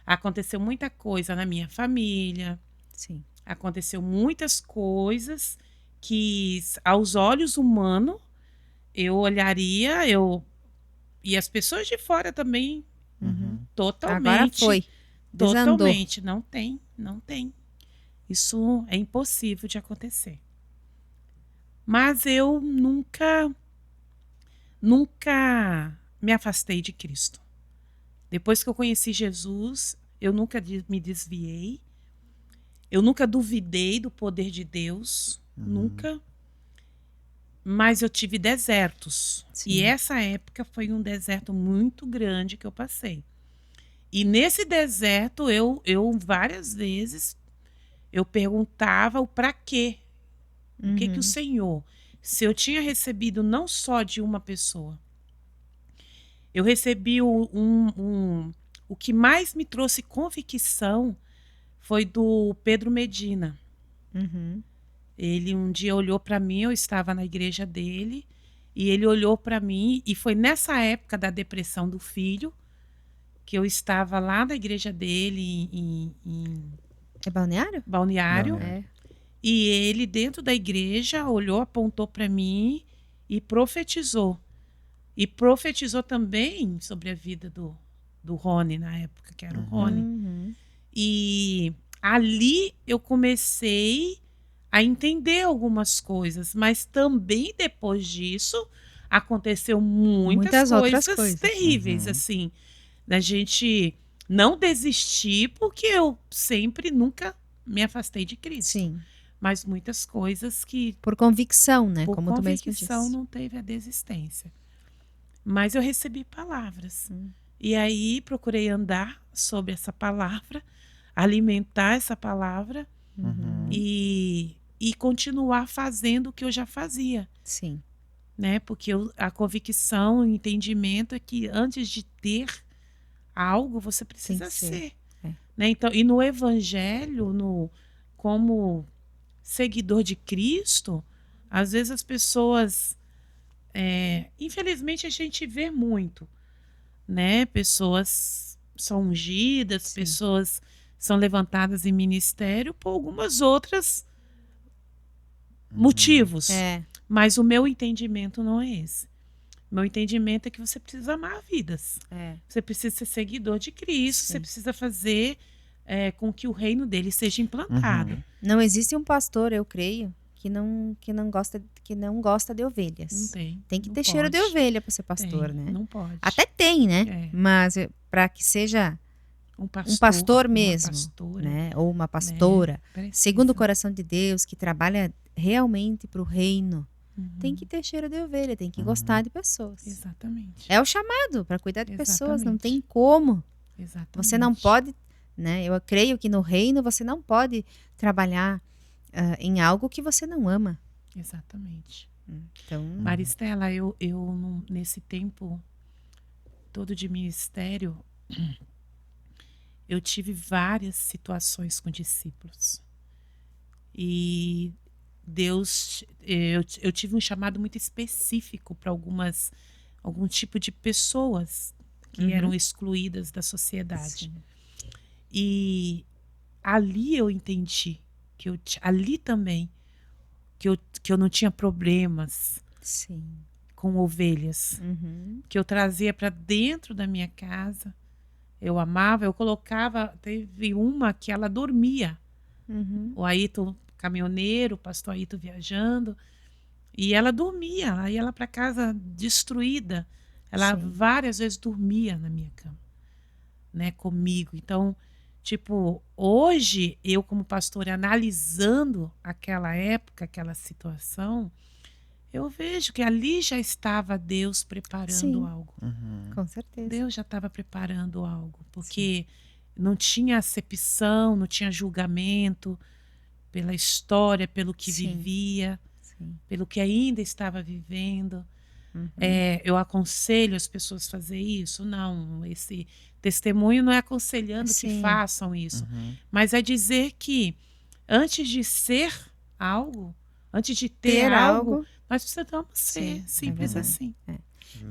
Aconteceu muita coisa na minha família. Sim. Aconteceu muitas coisas que, aos olhos humanos, eu olharia, e as pessoas de fora também, totalmente. Agora foi. Desandou. Totalmente. Não tem. Isso é impossível de acontecer. Mas eu nunca me afastei de Cristo. Depois que eu conheci Jesus, eu nunca me desviei. Eu nunca duvidei do poder de Deus. Nunca. Mas eu tive desertos. Sim. E essa época foi um deserto muito grande que eu passei. E nesse deserto, eu várias vezes, eu perguntava o para quê. O que o Senhor... Se eu tinha recebido não só de uma pessoa. Eu recebi o que mais me trouxe convicção foi do Pedro Medina. Ele um dia olhou para mim, eu estava na igreja dele, e ele olhou para mim, e foi nessa época da depressão do filho, que eu estava lá na igreja dele, em É Balneário? Balneário. É. E ele, dentro da igreja, olhou, apontou para mim e profetizou. E profetizou também sobre a vida do Rony, na época, que era o Rony. E ali eu comecei a entender algumas coisas, mas também depois disso aconteceu muitas outras coisas coisas. terríveis, assim, da gente não desistir, porque eu sempre, nunca me afastei de Cristo. Sim. Mas muitas coisas que, Por convicção, né? por Como tu mesmo convicção, disse. não teve a desistência. Mas eu recebi palavras. E aí procurei andar sobre essa palavra, alimentar essa palavra e continuar fazendo o que eu já fazia. Sim. Né? Porque a convicção, o entendimento é que antes de ter algo, você precisa ser. Né? Então, e no Evangelho, como seguidor de Cristo, às vezes as pessoas, infelizmente a gente vê muito, né? Pessoas são ungidas, pessoas são levantadas em ministério por algumas outras motivos. Mas o meu entendimento não é esse. Meu entendimento é que você precisa amar vidas. Você precisa ser seguidor de Cristo, você precisa fazer com que o reino dele seja implantado. Não existe um pastor, eu creio, que não gosta de ovelhas. Não tem. Tem que não ter pode. cheiro de ovelha para ser pastor, né? Não pode. Até tem, né? Mas para que seja um pastor mesmo, pastora, né? Ou uma pastora, segundo o coração de Deus, que trabalha realmente para o reino, tem que ter cheiro de ovelha, tem que gostar de pessoas. Exatamente. É o chamado para cuidar de pessoas, não tem como. Exatamente. Você não pode, né? Eu creio que no reino você não pode trabalhar em algo que você não ama. Exatamente. Então, Maristela, eu nesse tempo todo de ministério, eu tive várias situações com discípulos. E Deus, eu tive um chamado muito específico para algum tipo de pessoas que eram excluídas da sociedade. Sim. E ali eu entendi que ali também que eu não tinha problemas com ovelhas, que eu trazia para dentro da minha casa. Eu amava, eu colocava. Teve uma que ela dormia. O Ayrton caminhoneiro, o pastor Ayrton viajando, e ela dormia. Ela ia lá para casa destruída. Ela várias vezes dormia na minha cama, né, comigo. Então, tipo, hoje eu como pastora analisando aquela época, aquela situação, eu vejo que ali já estava Deus preparando algo. Com certeza. Deus já estava preparando algo, porque não tinha acepção, não tinha julgamento pela história, pelo que vivia, pelo que ainda estava vivendo. Eu aconselho as pessoas a fazer isso? Não, esse testemunho não é aconselhando que façam isso, mas é dizer que antes de ser algo, antes de ter algo, nós precisamos ser simples assim.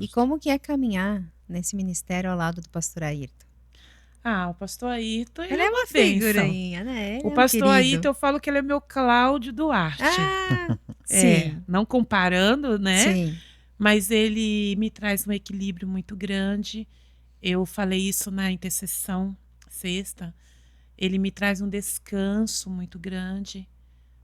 E como que é caminhar nesse ministério ao lado do pastor Ayrton? O pastor Ayrton, ele é uma figurinha, né? O pastor Ayrton, eu falo que ele é meu Cláudio Duarte. Não comparando, né? Sim. Mas ele me traz um equilíbrio muito grande. Eu falei isso na intercessão sexta. Ele me traz um descanso muito grande,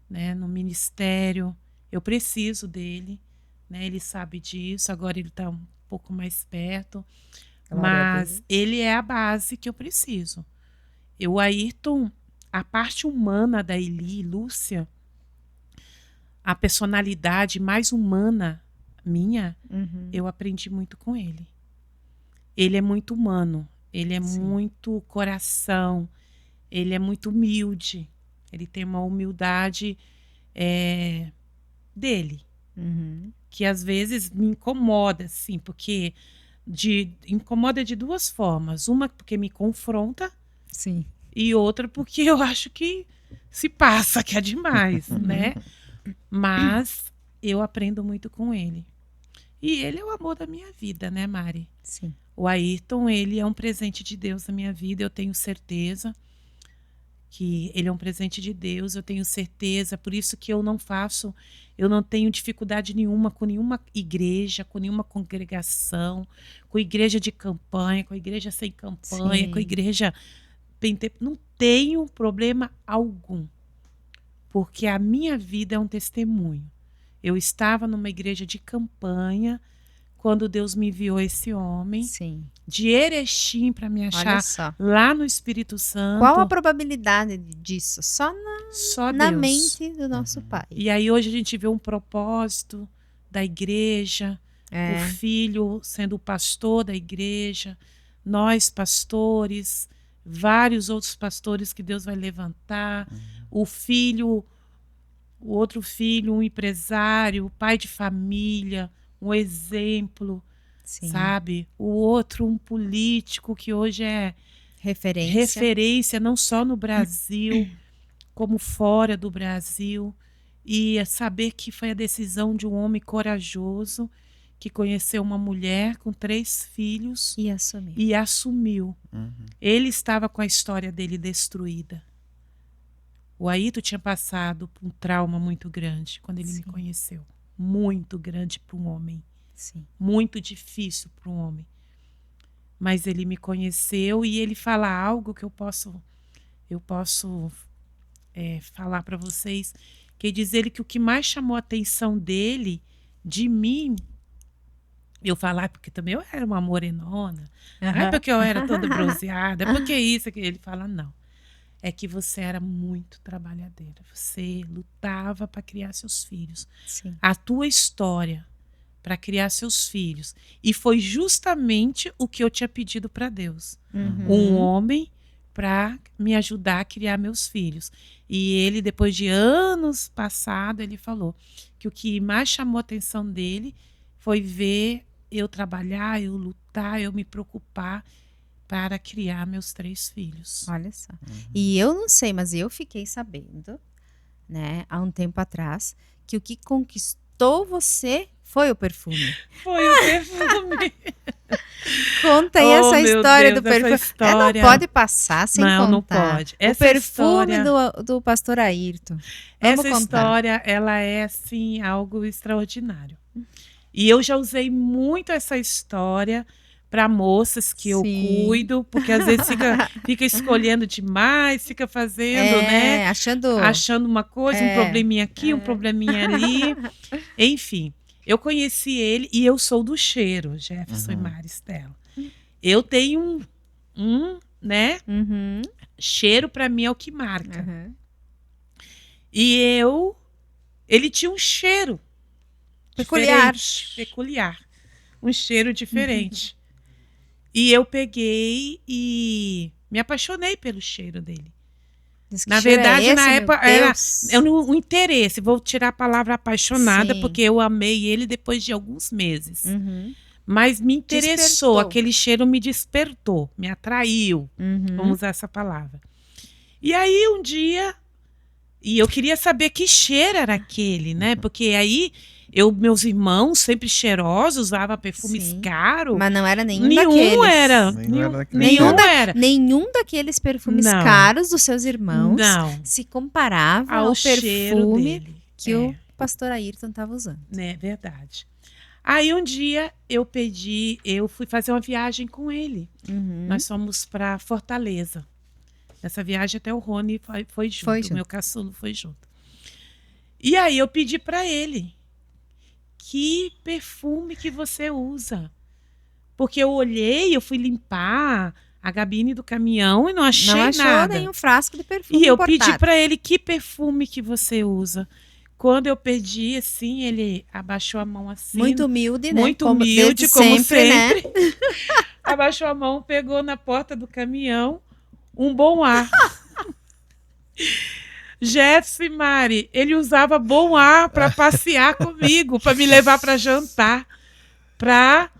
né, no ministério. Eu preciso dele, né? Ele sabe disso. Agora ele está um pouco mais perto. Mas ele é a base que eu preciso. O Ayrton, a parte humana da Eli e Lúcia, a personalidade mais humana minha, eu aprendi muito com ele. Ele é muito humano, ele é muito coração, ele é muito humilde, ele tem uma humildade dele, que às vezes me incomoda, assim, porque incomoda de duas formas. Uma porque me confronta, e outra porque eu acho que se passa, que é demais, né? Mas eu aprendo muito com ele. E ele é o amor da minha vida, né, Mari? Sim. O Ayrton, ele é um presente de Deus na minha vida, eu tenho certeza que ele é um presente de Deus, eu tenho certeza, por isso que eu não tenho dificuldade nenhuma com nenhuma igreja, com nenhuma congregação, com igreja de campanha, com igreja sem campanha, com igreja... Não tenho problema algum, porque a minha vida é um testemunho. Eu estava numa igreja de campanha, quando Deus me enviou esse homem Sim. de Erechim para me Olha achar só. lá no Espírito Santo. Qual a probabilidade disso? Só Só na Deus. mente do nosso Pai. E aí hoje a gente vê um propósito da igreja, o filho sendo o pastor da igreja, nós pastores, vários outros pastores que Deus vai levantar, o filho, o outro filho, um empresário, o pai de família, um exemplo, Sim. sabe? O outro, um político que hoje é Referência. não só no Brasil, como fora do Brasil. E saber que foi a decisão de um homem corajoso que conheceu uma mulher com 3 filhos E assumiu. assumiu. Ele estava com a história dele destruída. O Ayrton tinha passado por um trauma muito grande quando ele me conheceu. Muito grande para um homem. Sim. Muito difícil para um homem. Mas ele me conheceu e ele fala algo que eu posso falar para vocês. Que diz ele que o que mais chamou a atenção dele, de mim, eu falar, porque também eu era uma morenona, não é porque eu era toda bronzeada, é porque isso, que ele fala, não. É que você era muito trabalhadeira, você lutava para criar seus filhos. Sim. A tua história para criar seus filhos. E foi justamente o que eu tinha pedido para Deus. Um homem para me ajudar a criar meus filhos. E ele, depois de anos passados, ele falou que o que mais chamou a atenção dele foi ver eu trabalhar, eu lutar, eu me preocupar para criar meus 3 filhos. Olha só. E eu não sei, mas eu fiquei sabendo, né, há um tempo atrás, que o que conquistou você foi o perfume. Foi o perfume. Conta aí essa meu história Deus, do perfume. essa história. Não pode passar sem contar. Não pode. O Essa perfume história... do pastor Ayrton. Essa contar. história, ela é, assim, algo extraordinário. E eu já usei muito essa história para moças que eu cuido, porque às vezes fica escolhendo demais, fica fazendo, né? Achando uma coisa, um probleminha aqui, um probleminha ali. Enfim, eu conheci ele e eu sou do cheiro, Jefferson e Maristela. Eu tenho né? Cheiro para mim é o que marca. E ele tinha um cheiro peculiar, um cheiro diferente. E eu peguei e me apaixonei pelo cheiro dele. Na verdade, na época era um interesse. Vou tirar a palavra apaixonada, porque eu amei ele depois de alguns meses. Mas me interessou, aquele cheiro me despertou, me atraiu. Vamos usar essa palavra. E aí um dia, e eu queria saber que cheiro era aquele, né? Porque aí meus irmãos, sempre cheirosos, usavam perfumes caros. Mas não era nenhum daqueles. Nenhum daqueles perfumes caros dos seus irmãos se comparava ao perfume dele. Que o pastor Ayrton estava usando. É verdade. Aí um dia eu fui fazer uma viagem com ele. Nós fomos para Fortaleza. Nessa viagem até o Rony foi junto. O meu caçulo foi junto. E aí eu pedi para ele: que perfume que você usa? Porque eu olhei, eu fui limpar a gabine do caminhão e não achei nada. Não achou nenhum frasco de perfume E eu importado. pedi para ele: que perfume que você usa? Quando eu pedi, assim, ele abaixou a mão assim. Muito humilde, né? Muito humilde, como sempre. Né? Abaixou a mão, pegou na porta do caminhão um Bom Ar. Jefferson e Mari, ele usava Bom Ar para passear comigo, para me levar para jantar, para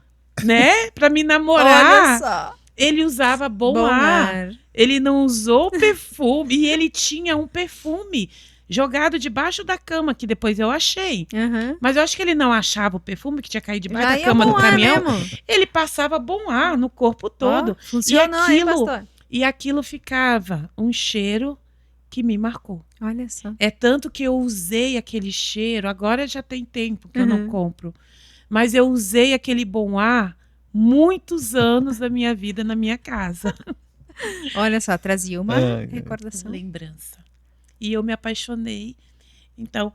me namorar. Olha só. Ele usava Bom Ar. Ele não usou perfume. E ele tinha um perfume jogado debaixo da cama, que depois eu achei. Mas eu acho que ele não achava o perfume que tinha caído debaixo da cama do caminhão. Ele passava Bom Ar no corpo todo. Funcionou, pastor? E aquilo ficava um cheiro que me marcou. Olha só. É tanto que eu usei aquele cheiro, agora já tem tempo que eu não compro, mas eu usei aquele Bom Ar muitos anos da minha vida na minha casa. Olha só, trazia uma recordação. Lembrança. E eu me apaixonei. Então,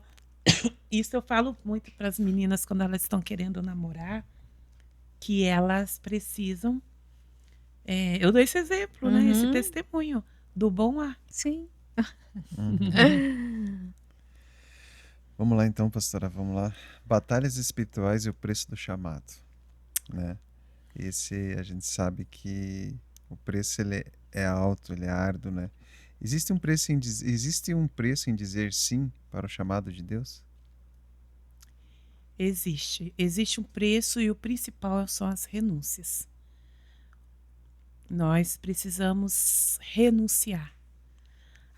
isso eu falo muito para as meninas quando elas estão querendo namorar. que elas precisam. Eu dou esse exemplo, né? Esse testemunho do bom ar. Sim. Vamos lá então, pastora, vamos lá. Batalhas espirituais e o preço do chamado, né? Esse a gente sabe que o preço ele é alto, ele é árduo, né? Existe um preço em dizer sim para o chamado de Deus? Existe um preço e o principal são as renúncias. Nós precisamos renunciar.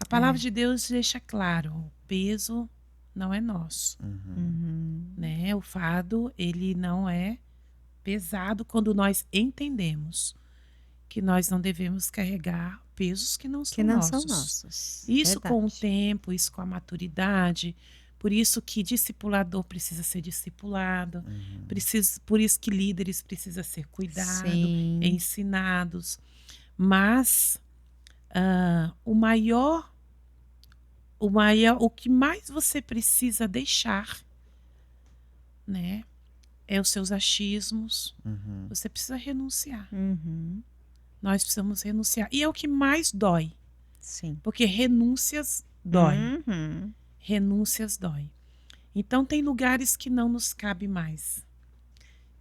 A palavra de Deus deixa claro, o peso não é nosso, né? O fardo, ele não é pesado quando nós entendemos que nós não devemos carregar pesos que não são nossos. Isso Verdade. com o tempo, isso com a maturidade. Por isso que discipulador precisa ser discipulado. Por isso que líderes precisam ser cuidados, Sim. ensinados. Mas o que mais você precisa deixar, né, é os seus achismos. Você precisa renunciar. Nós precisamos renunciar. E é o que mais dói. Sim. Porque renúncias doem. Renúncias doem. Então tem lugares que não nos cabe mais.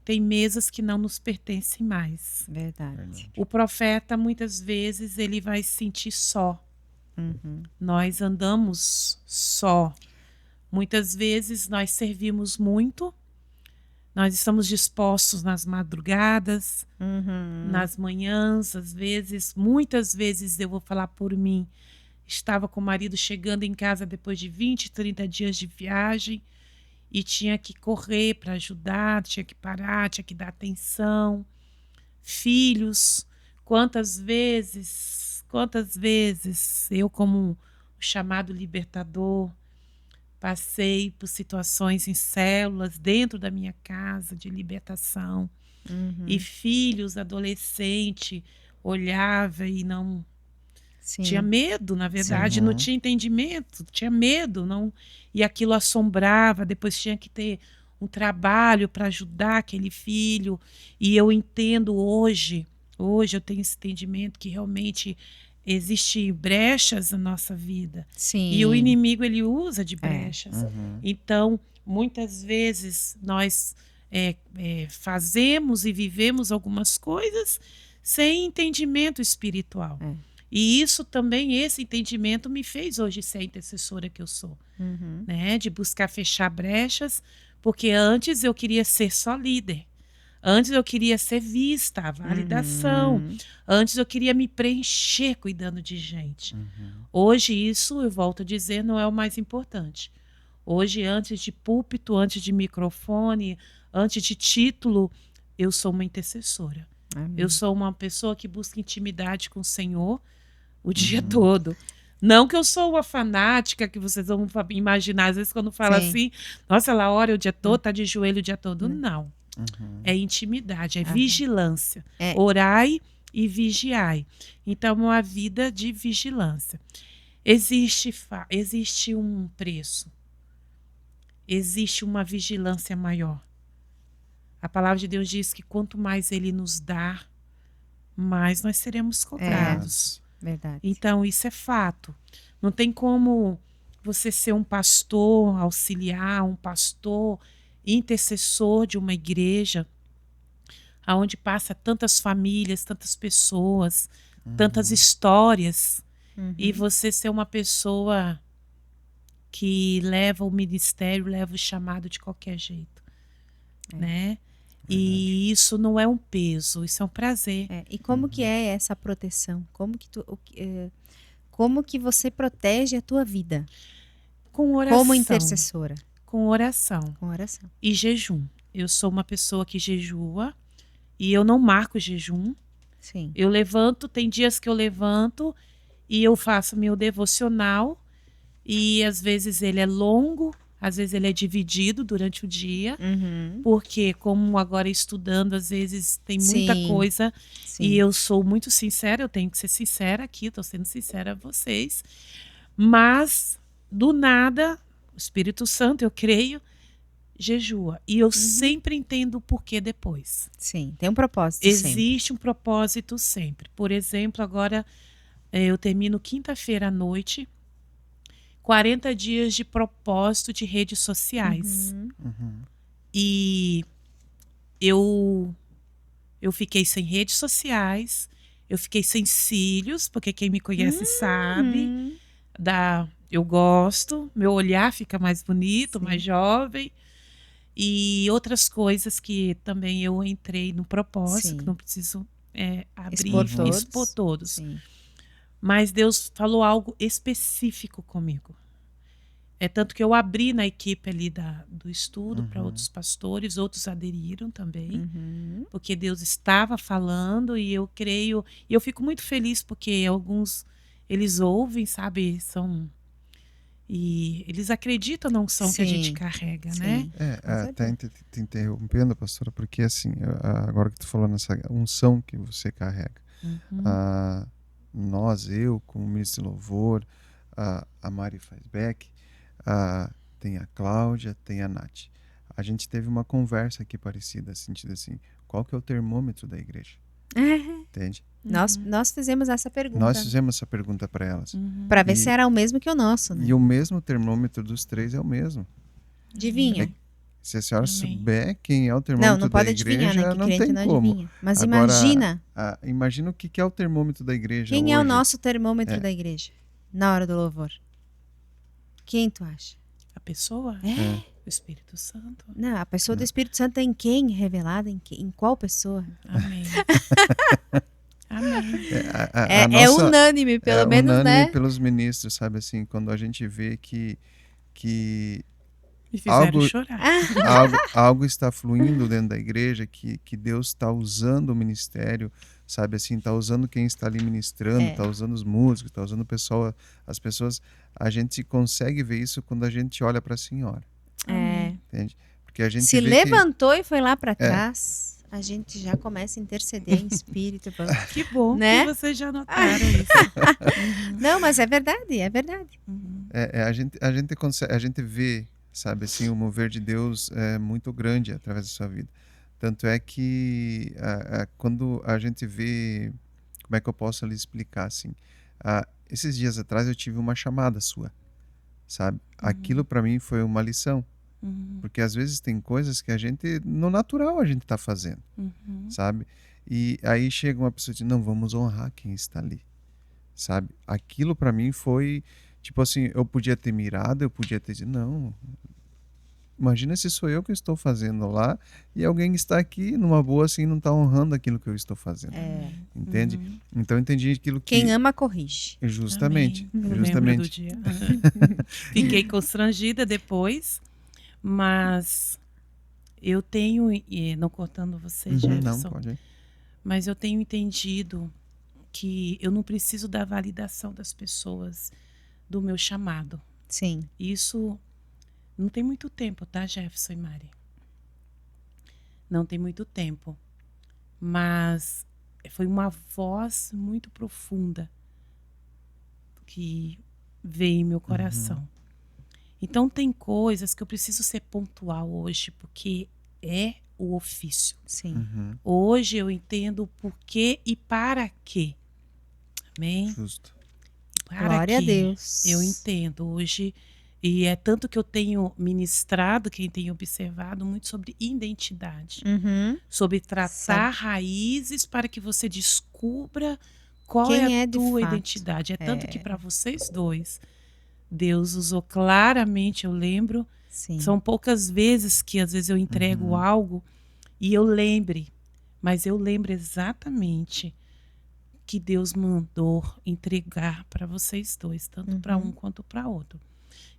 Tem mesas que não nos pertencem mais. Verdade. O profeta, muitas vezes, ele vai se sentir só. Nós andamos só. Muitas vezes nós servimos muito. Nós estamos dispostos nas madrugadas, nas manhãs, às vezes. Muitas vezes, eu vou falar por mim, estava com o marido chegando em casa depois de 20, 30 dias de viagem e tinha que correr para ajudar, tinha que parar, tinha que dar atenção. Filhos, quantas vezes eu, como um chamado libertador, passei por situações em células dentro da minha casa de libertação. E filhos, adolescente, olhava e não... Sim. Tinha medo, na verdade, não tinha entendimento, tinha medo, não, e aquilo assombrava. Depois tinha que ter um trabalho para ajudar aquele filho. E eu entendo hoje eu tenho esse entendimento que realmente existem brechas na nossa vida. Sim. E o inimigo, ele usa de brechas. Então, muitas vezes nós fazemos e vivemos algumas coisas sem entendimento espiritual. E isso também, esse entendimento me fez hoje ser a intercessora que eu sou, né? De buscar fechar brechas, porque antes eu queria ser só líder. Antes eu queria ser vista, a validação. Antes eu queria me preencher cuidando de gente. Hoje isso, eu volto a dizer, não é o mais importante. Hoje, antes de púlpito, antes de microfone, antes de título, eu sou uma intercessora. Eu sou uma pessoa que busca intimidade com o Senhor o dia todo. Não que eu sou uma fanática, que vocês vão imaginar, às vezes, quando fala assim, nossa, ela ora o dia todo, tá de joelho o dia todo. Não. É intimidade, é vigilância. Orai e vigiai. Então, é uma vida de vigilância. Existe um preço. Existe uma vigilância maior. A palavra de Deus diz que quanto mais Ele nos dá, mais nós seremos cobrados. Verdade. Então, isso é fato. Não tem como você ser um pastor auxiliar, um pastor intercessor de uma igreja, onde passa tantas famílias, tantas pessoas, tantas histórias, e você ser uma pessoa que leva o ministério, leva o chamado de qualquer jeito, né? E isso não é um peso, isso é um prazer. E como que é essa proteção? Como que você protege a tua vida? Com oração. Como intercessora? Com oração. Com oração. E jejum. Eu sou uma pessoa que jejua e eu não marco jejum. Sim. Eu levanto, tem dias que eu levanto e eu faço meu devocional e às vezes ele é longo, às vezes ele é dividido durante o dia, porque como agora estudando, às vezes tem muita coisa. E eu sou muito sincera, eu tenho que ser sincera aqui, estou sendo sincera a vocês. Mas, do nada, o Espírito Santo, eu creio, jejua. E eu sempre entendo o porquê depois. Sim, tem um propósito sempre. Existe um propósito sempre. Por exemplo, agora eu termino quinta-feira à noite, 40 dias de propósito de redes sociais. E eu fiquei sem redes sociais, eu fiquei sem cílios, porque quem me conhece sabe. Eu gosto, meu olhar fica mais bonito, mais jovem. E outras coisas que também eu entrei no propósito, que não preciso abrir e expor todos. Sim. Mas Deus falou algo específico comigo. É tanto que eu abri na equipe ali do estudo para outros pastores, outros aderiram também, porque Deus estava falando e eu creio, e eu fico muito feliz porque alguns, eles ouvem, sabe, e eles acreditam na unção que a gente carrega, né? Até te interrompendo, pastora, porque assim, agora que tu falou nessa unção que você carrega, eu, como ministro de louvor, a Mari Faisbeck, tem a Cláudia, tem a Nath. A gente teve uma conversa aqui parecida, sentido assim, qual que é o termômetro da igreja? Entende? Nós fizemos essa pergunta. Nós fizemos essa pergunta para elas. Para ver se era o mesmo que o nosso, né? E o mesmo termômetro dos três é o mesmo. Adivinha. Se a senhora souber quem é o termômetro não pode da adivinhar, igreja, né? Que não crente tem não como. adivinha. Mas Agora, imagina o que é o termômetro da igreja quem hoje. é o nosso termômetro da igreja na hora do louvor. Quem tu acha? A pessoa? O Espírito Santo. Não, a pessoa do Espírito Santo é em quem? Revelada em qual pessoa? Amém. Amém. É unânime, pelo menos, unânime, né? pelos ministros, sabe assim, quando a gente vê que Me fizeram chorar. algo está fluindo dentro da igreja, que Deus está usando o ministério, sabe assim, está usando quem está ali ministrando, está usando os músicos, está usando as pessoas. A gente consegue ver isso quando a gente olha para a senhora. Entende? Porque a gente se vê levantou e foi lá para trás, a gente já começa a interceder em espírito. Que bom, né? que vocês já notaram isso. Não, mas é verdade, é verdade. A gente vê, sabe assim, o mover de Deus é muito grande através da sua vida. Tanto é que quando a gente vê, como é que eu posso lhe explicar assim? Esses dias atrás eu tive uma chamada sua, sabe? Aquilo para mim foi uma lição. Porque às vezes tem coisas que a gente, no natural, a gente está fazendo, sabe? E aí chega uma pessoa e diz, não, vamos honrar quem está ali, sabe? Aquilo para mim foi, tipo assim, eu podia ter mirado, eu podia ter dito, não, imagina se sou eu que estou fazendo lá e alguém está aqui numa boa assim não está honrando aquilo que eu estou fazendo. Entende? Então eu entendi aquilo que... Quem ama, corrige. Justamente. Amém. Eu justamente. lembro do dia. Fiquei constrangida depois, mas eu tenho, não cortando você, Jefferson, não, pode. Mas eu tenho entendido que eu não preciso da validação das pessoas do meu chamado. Sim. Isso não tem muito tempo, tá, Jefferson e Mari? Não tem muito tempo. Mas foi uma voz muito profunda que veio em meu coração. Então tem coisas que eu preciso ser pontual hoje, porque é o ofício. Sim. Hoje eu entendo o porquê e para quê. Amém? Justo. Glória a Deus. Eu entendo hoje. E é tanto que eu tenho ministrado, quem tem observado, muito sobre identidade. Sobre tratar raízes para que você descubra qual é a tua identidade. É tanto que para vocês dois, Deus usou claramente, eu lembro. Sim. São poucas vezes que às vezes eu entrego algo e eu lembre. Mas eu lembro exatamente que Deus mandou entregar para vocês dois, tanto para um quanto para outro.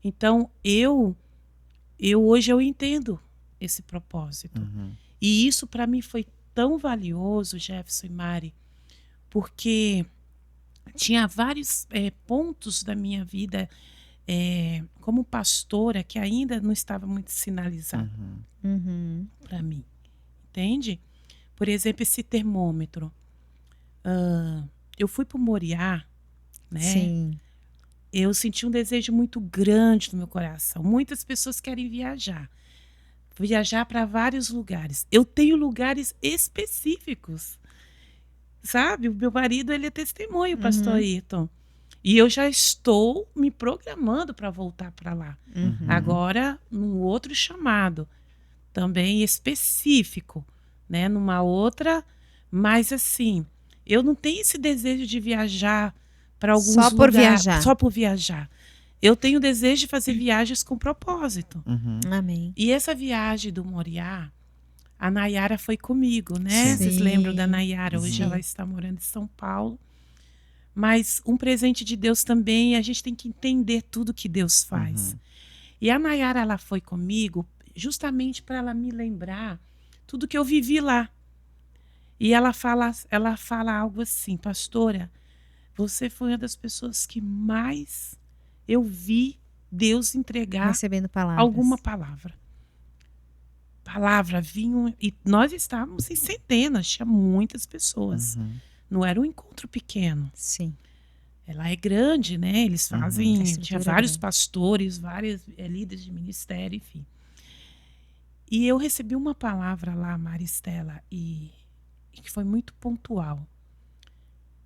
Então, hoje eu entendo esse propósito. E isso para mim foi tão valioso, Jefferson e Mari, porque tinha vários pontos da minha vida como pastora que ainda não estava muito sinalizado para mim. Entende? Por exemplo, esse termômetro. Eu fui para o Moriá, né? Sim. Eu senti um desejo muito grande no meu coração. Muitas pessoas querem viajar. viajar para vários lugares. Eu tenho lugares específicos, sabe? O meu marido, ele é testemunho, pastor Ayrton. E eu já estou me programando para voltar para lá. Agora, num outro chamado, também específico, né? Numa outra, mas assim, eu não tenho esse desejo de viajar para alguns Só por lugares. viajar. Só por viajar. Eu tenho desejo de fazer viagens com propósito. Amém. E essa viagem do Moriá, a Nayara foi comigo, né? Sim. Vocês lembram da Nayara? Hoje Sim. ela está morando em São Paulo. Mas um presente de Deus também, a gente tem que entender tudo que Deus faz. E a Nayara, ela foi comigo justamente para ela me lembrar tudo que eu vivi lá. E ela fala algo assim: pastora, você foi uma das pessoas que mais eu vi Deus entregar Recebendo palavras. alguma palavra. Palavra, vinho. E nós estávamos em centenas, tinha muitas pessoas. Não era um encontro pequeno. Sim. Ela é grande, né? Eles fazem. A Tinha estrutura vários grande. pastores, vários líderes de ministério, enfim. E eu recebi uma palavra lá, Maristela, e que foi muito pontual,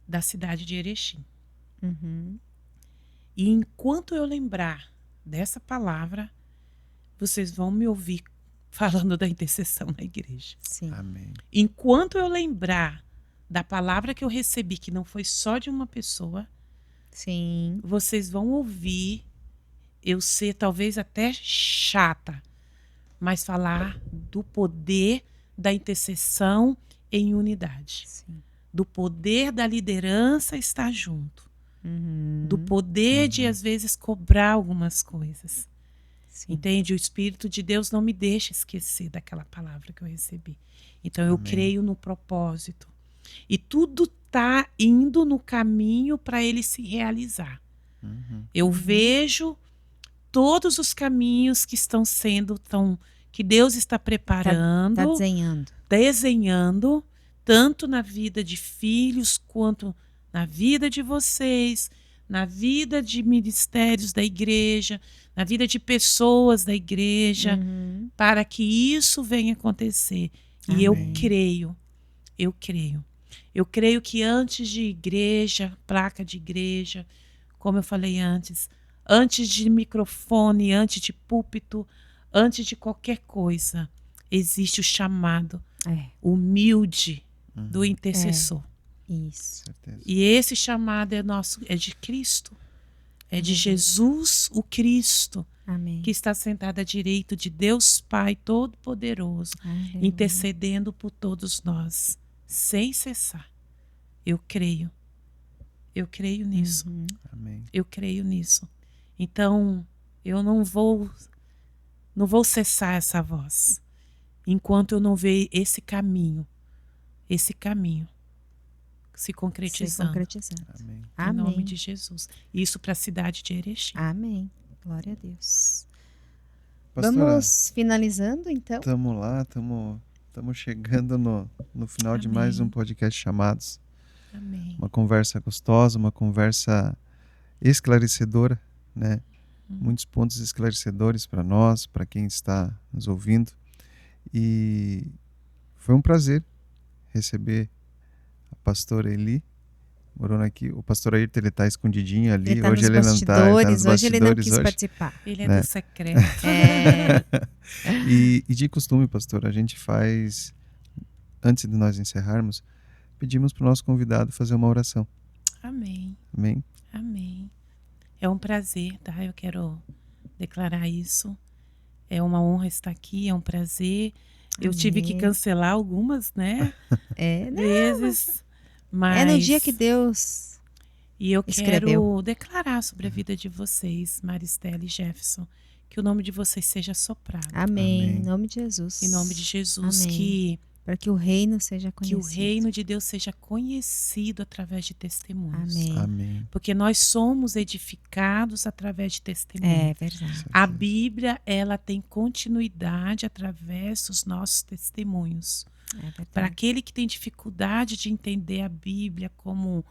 da cidade de Erechim. E enquanto eu lembrar dessa palavra, vocês vão me ouvir falando da intercessão na igreja. Sim. Amém. Enquanto eu lembrar da palavra que eu recebi, que não foi só de uma pessoa, Sim. vocês vão ouvir eu ser talvez até chata, mas falar do poder da intercessão em unidade. Sim. Do poder da liderança estar junto. Do poder de, às vezes, cobrar algumas coisas. Sim. Entende? O Espírito de Deus não me deixa esquecer daquela palavra que eu recebi. Então, eu creio no propósito. E tudo está indo no caminho para ele se realizar. Eu vejo todos os caminhos que estão sendo que Deus está preparando, Tá desenhando. desenhando, tanto na vida de filhos quanto na vida de vocês, na vida de ministérios da igreja, na vida de pessoas da igreja, para que isso venha acontecer. E eu creio. Eu creio que antes de igreja, placa de igreja, como eu falei antes, antes de microfone, antes de púlpito, antes de qualquer coisa, existe o chamado humilde do intercessor. Isso. Certeza. E esse chamado é nosso, é de Cristo. É de Jesus, o Cristo, Amém. que está sentado à direita de Deus Pai Todo-Poderoso, Aleluia. intercedendo por todos nós, sem cessar. Eu creio. Eu creio nisso. Amém. Eu creio nisso. Então, eu não vou cessar essa voz enquanto eu não ver esse caminho se concretizando. Amém. Em nome Amém. de Jesus. Isso para a cidade de Erechim. Amém. Glória a Deus. Pastora, Vamos finalizando, então? estamos lá, estamos chegando no final de Amém. mais um podcast Chamados. Amém. Uma conversa gostosa, uma conversa esclarecedora, né? Muitos pontos esclarecedores para nós, para quem está nos ouvindo. E foi um prazer receber a pastora Eli, morando aqui. O pastor Ayrton, ele está escondidinho ali. Ele tá Hoje nos ele não está, ele tá nos bastidores. Hoje ele não bastidores quis hoje. participar. Ele é Né? do secreto. É, E de costume, pastor, a gente faz, antes de nós encerrarmos, pedimos para o nosso convidado fazer uma oração. Amém. Amém? Amém. É um prazer, tá? Eu quero declarar isso. É uma honra estar aqui, é um prazer. Eu tive que Amém. cancelar algumas, né? né? Vezes. Mas É no dia que Deus E eu escreveu. quero declarar sobre a vida de vocês, Maristela e Jefferson, que o nome de vocês seja soprado. Amém. Amém. Em nome de Jesus. Em nome de Jesus, Amém. Para que o reino seja que o conhecido. reino de Deus seja conhecido através de testemunhos. Amém. Amém. Porque nós somos edificados através de testemunhos. É verdade. A Bíblia, ela tem continuidade através dos nossos testemunhos. É verdade. Para aquele que tem dificuldade de entender a Bíblia como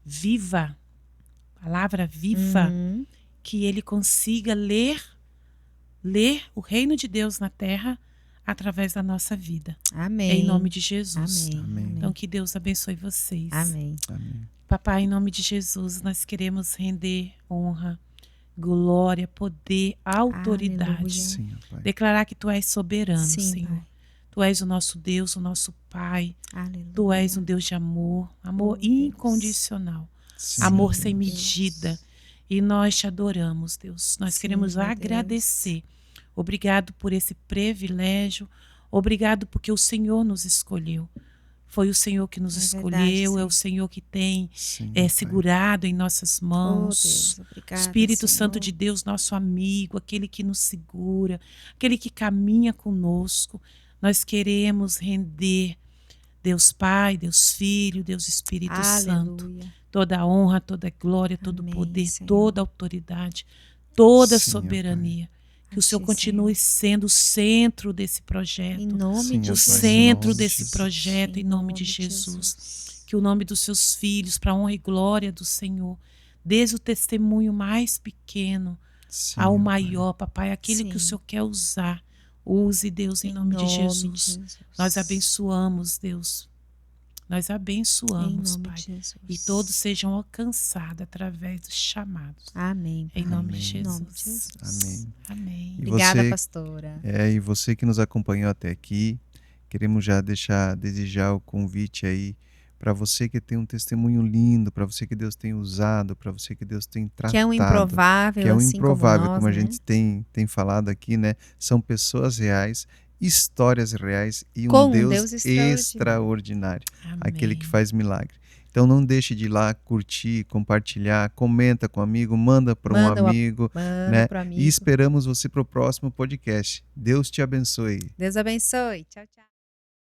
viva, palavra viva, Uhum. que ele consiga ler ler o reino de Deus na terra através da nossa vida. Amém. Em nome de Jesus. Amém. Amém. Então, que Deus abençoe vocês. Amém. Amém. Papai, em nome de Jesus, nós queremos render honra, glória, poder, autoridade. Aleluia. Sim, Pai. Declarar que Tu és soberano, Sim, Senhor. Pai. Tu és o nosso Deus, o nosso Pai. Aleluia. Tu és um Deus de amor, amor Oh, Deus. incondicional, Sim, amor Deus. sem medida. E nós te adoramos, Deus. Nós Sim, queremos meu agradecer. Obrigado por esse privilégio. Obrigado porque o Senhor nos escolheu. Foi o Senhor que nos É escolheu, verdade, é sim. o Senhor que tem Sim, Pai. segurado em nossas Oh, mãos. Deus, obrigada, Espírito Senhor. Santo de Deus, nosso amigo, aquele que nos segura, aquele que caminha conosco. Nós queremos render, Deus Pai, Deus Filho, Deus Espírito Santo, Aleluia. toda a honra, toda a glória, todo o Amém, poder, Senhor. toda a autoridade, toda a Sim, soberania. Que o Senhor Sim, continue sendo o centro desse projeto. Em nome Sim, de O Pai, Jesus. centro em nome de desse Jesus. projeto, em nome de Jesus. Que o nome dos seus filhos, para a honra e glória do Senhor, desde o testemunho mais pequeno Sim, ao Pai. maior, papai, aquele que o Sim. Senhor quer usar. Use, Deus, em nome de Jesus. Nós abençoamos, Deus. Nós Em abençoamos, nome Pai. de Jesus. E todos sejam alcançados através dos chamados. Amém. Em Pai. nome de Amém. Em nome de Jesus. Jesus. Amém. Amém. E Obrigada, você- pastora. E você que nos acompanhou até aqui, queremos já desejar o convite aí para você que tem um testemunho lindo, para você que Deus tem usado, para você que Deus tem tratado. Que é um improvável, Que é um assim improvável, como, nós, como a né? gente tem falado aqui, né? São pessoas reais, histórias reais e Com um um Deus Deus extraordinário. extraordinário, Amém. aquele que faz milagre. Então não deixe de ir lá curtir, compartilhar, comenta com um amigo, manda para um Manda amigo, Manda né? pro amigo. E esperamos você para o próximo podcast. Deus te abençoe. Deus abençoe. Tchau, tchau.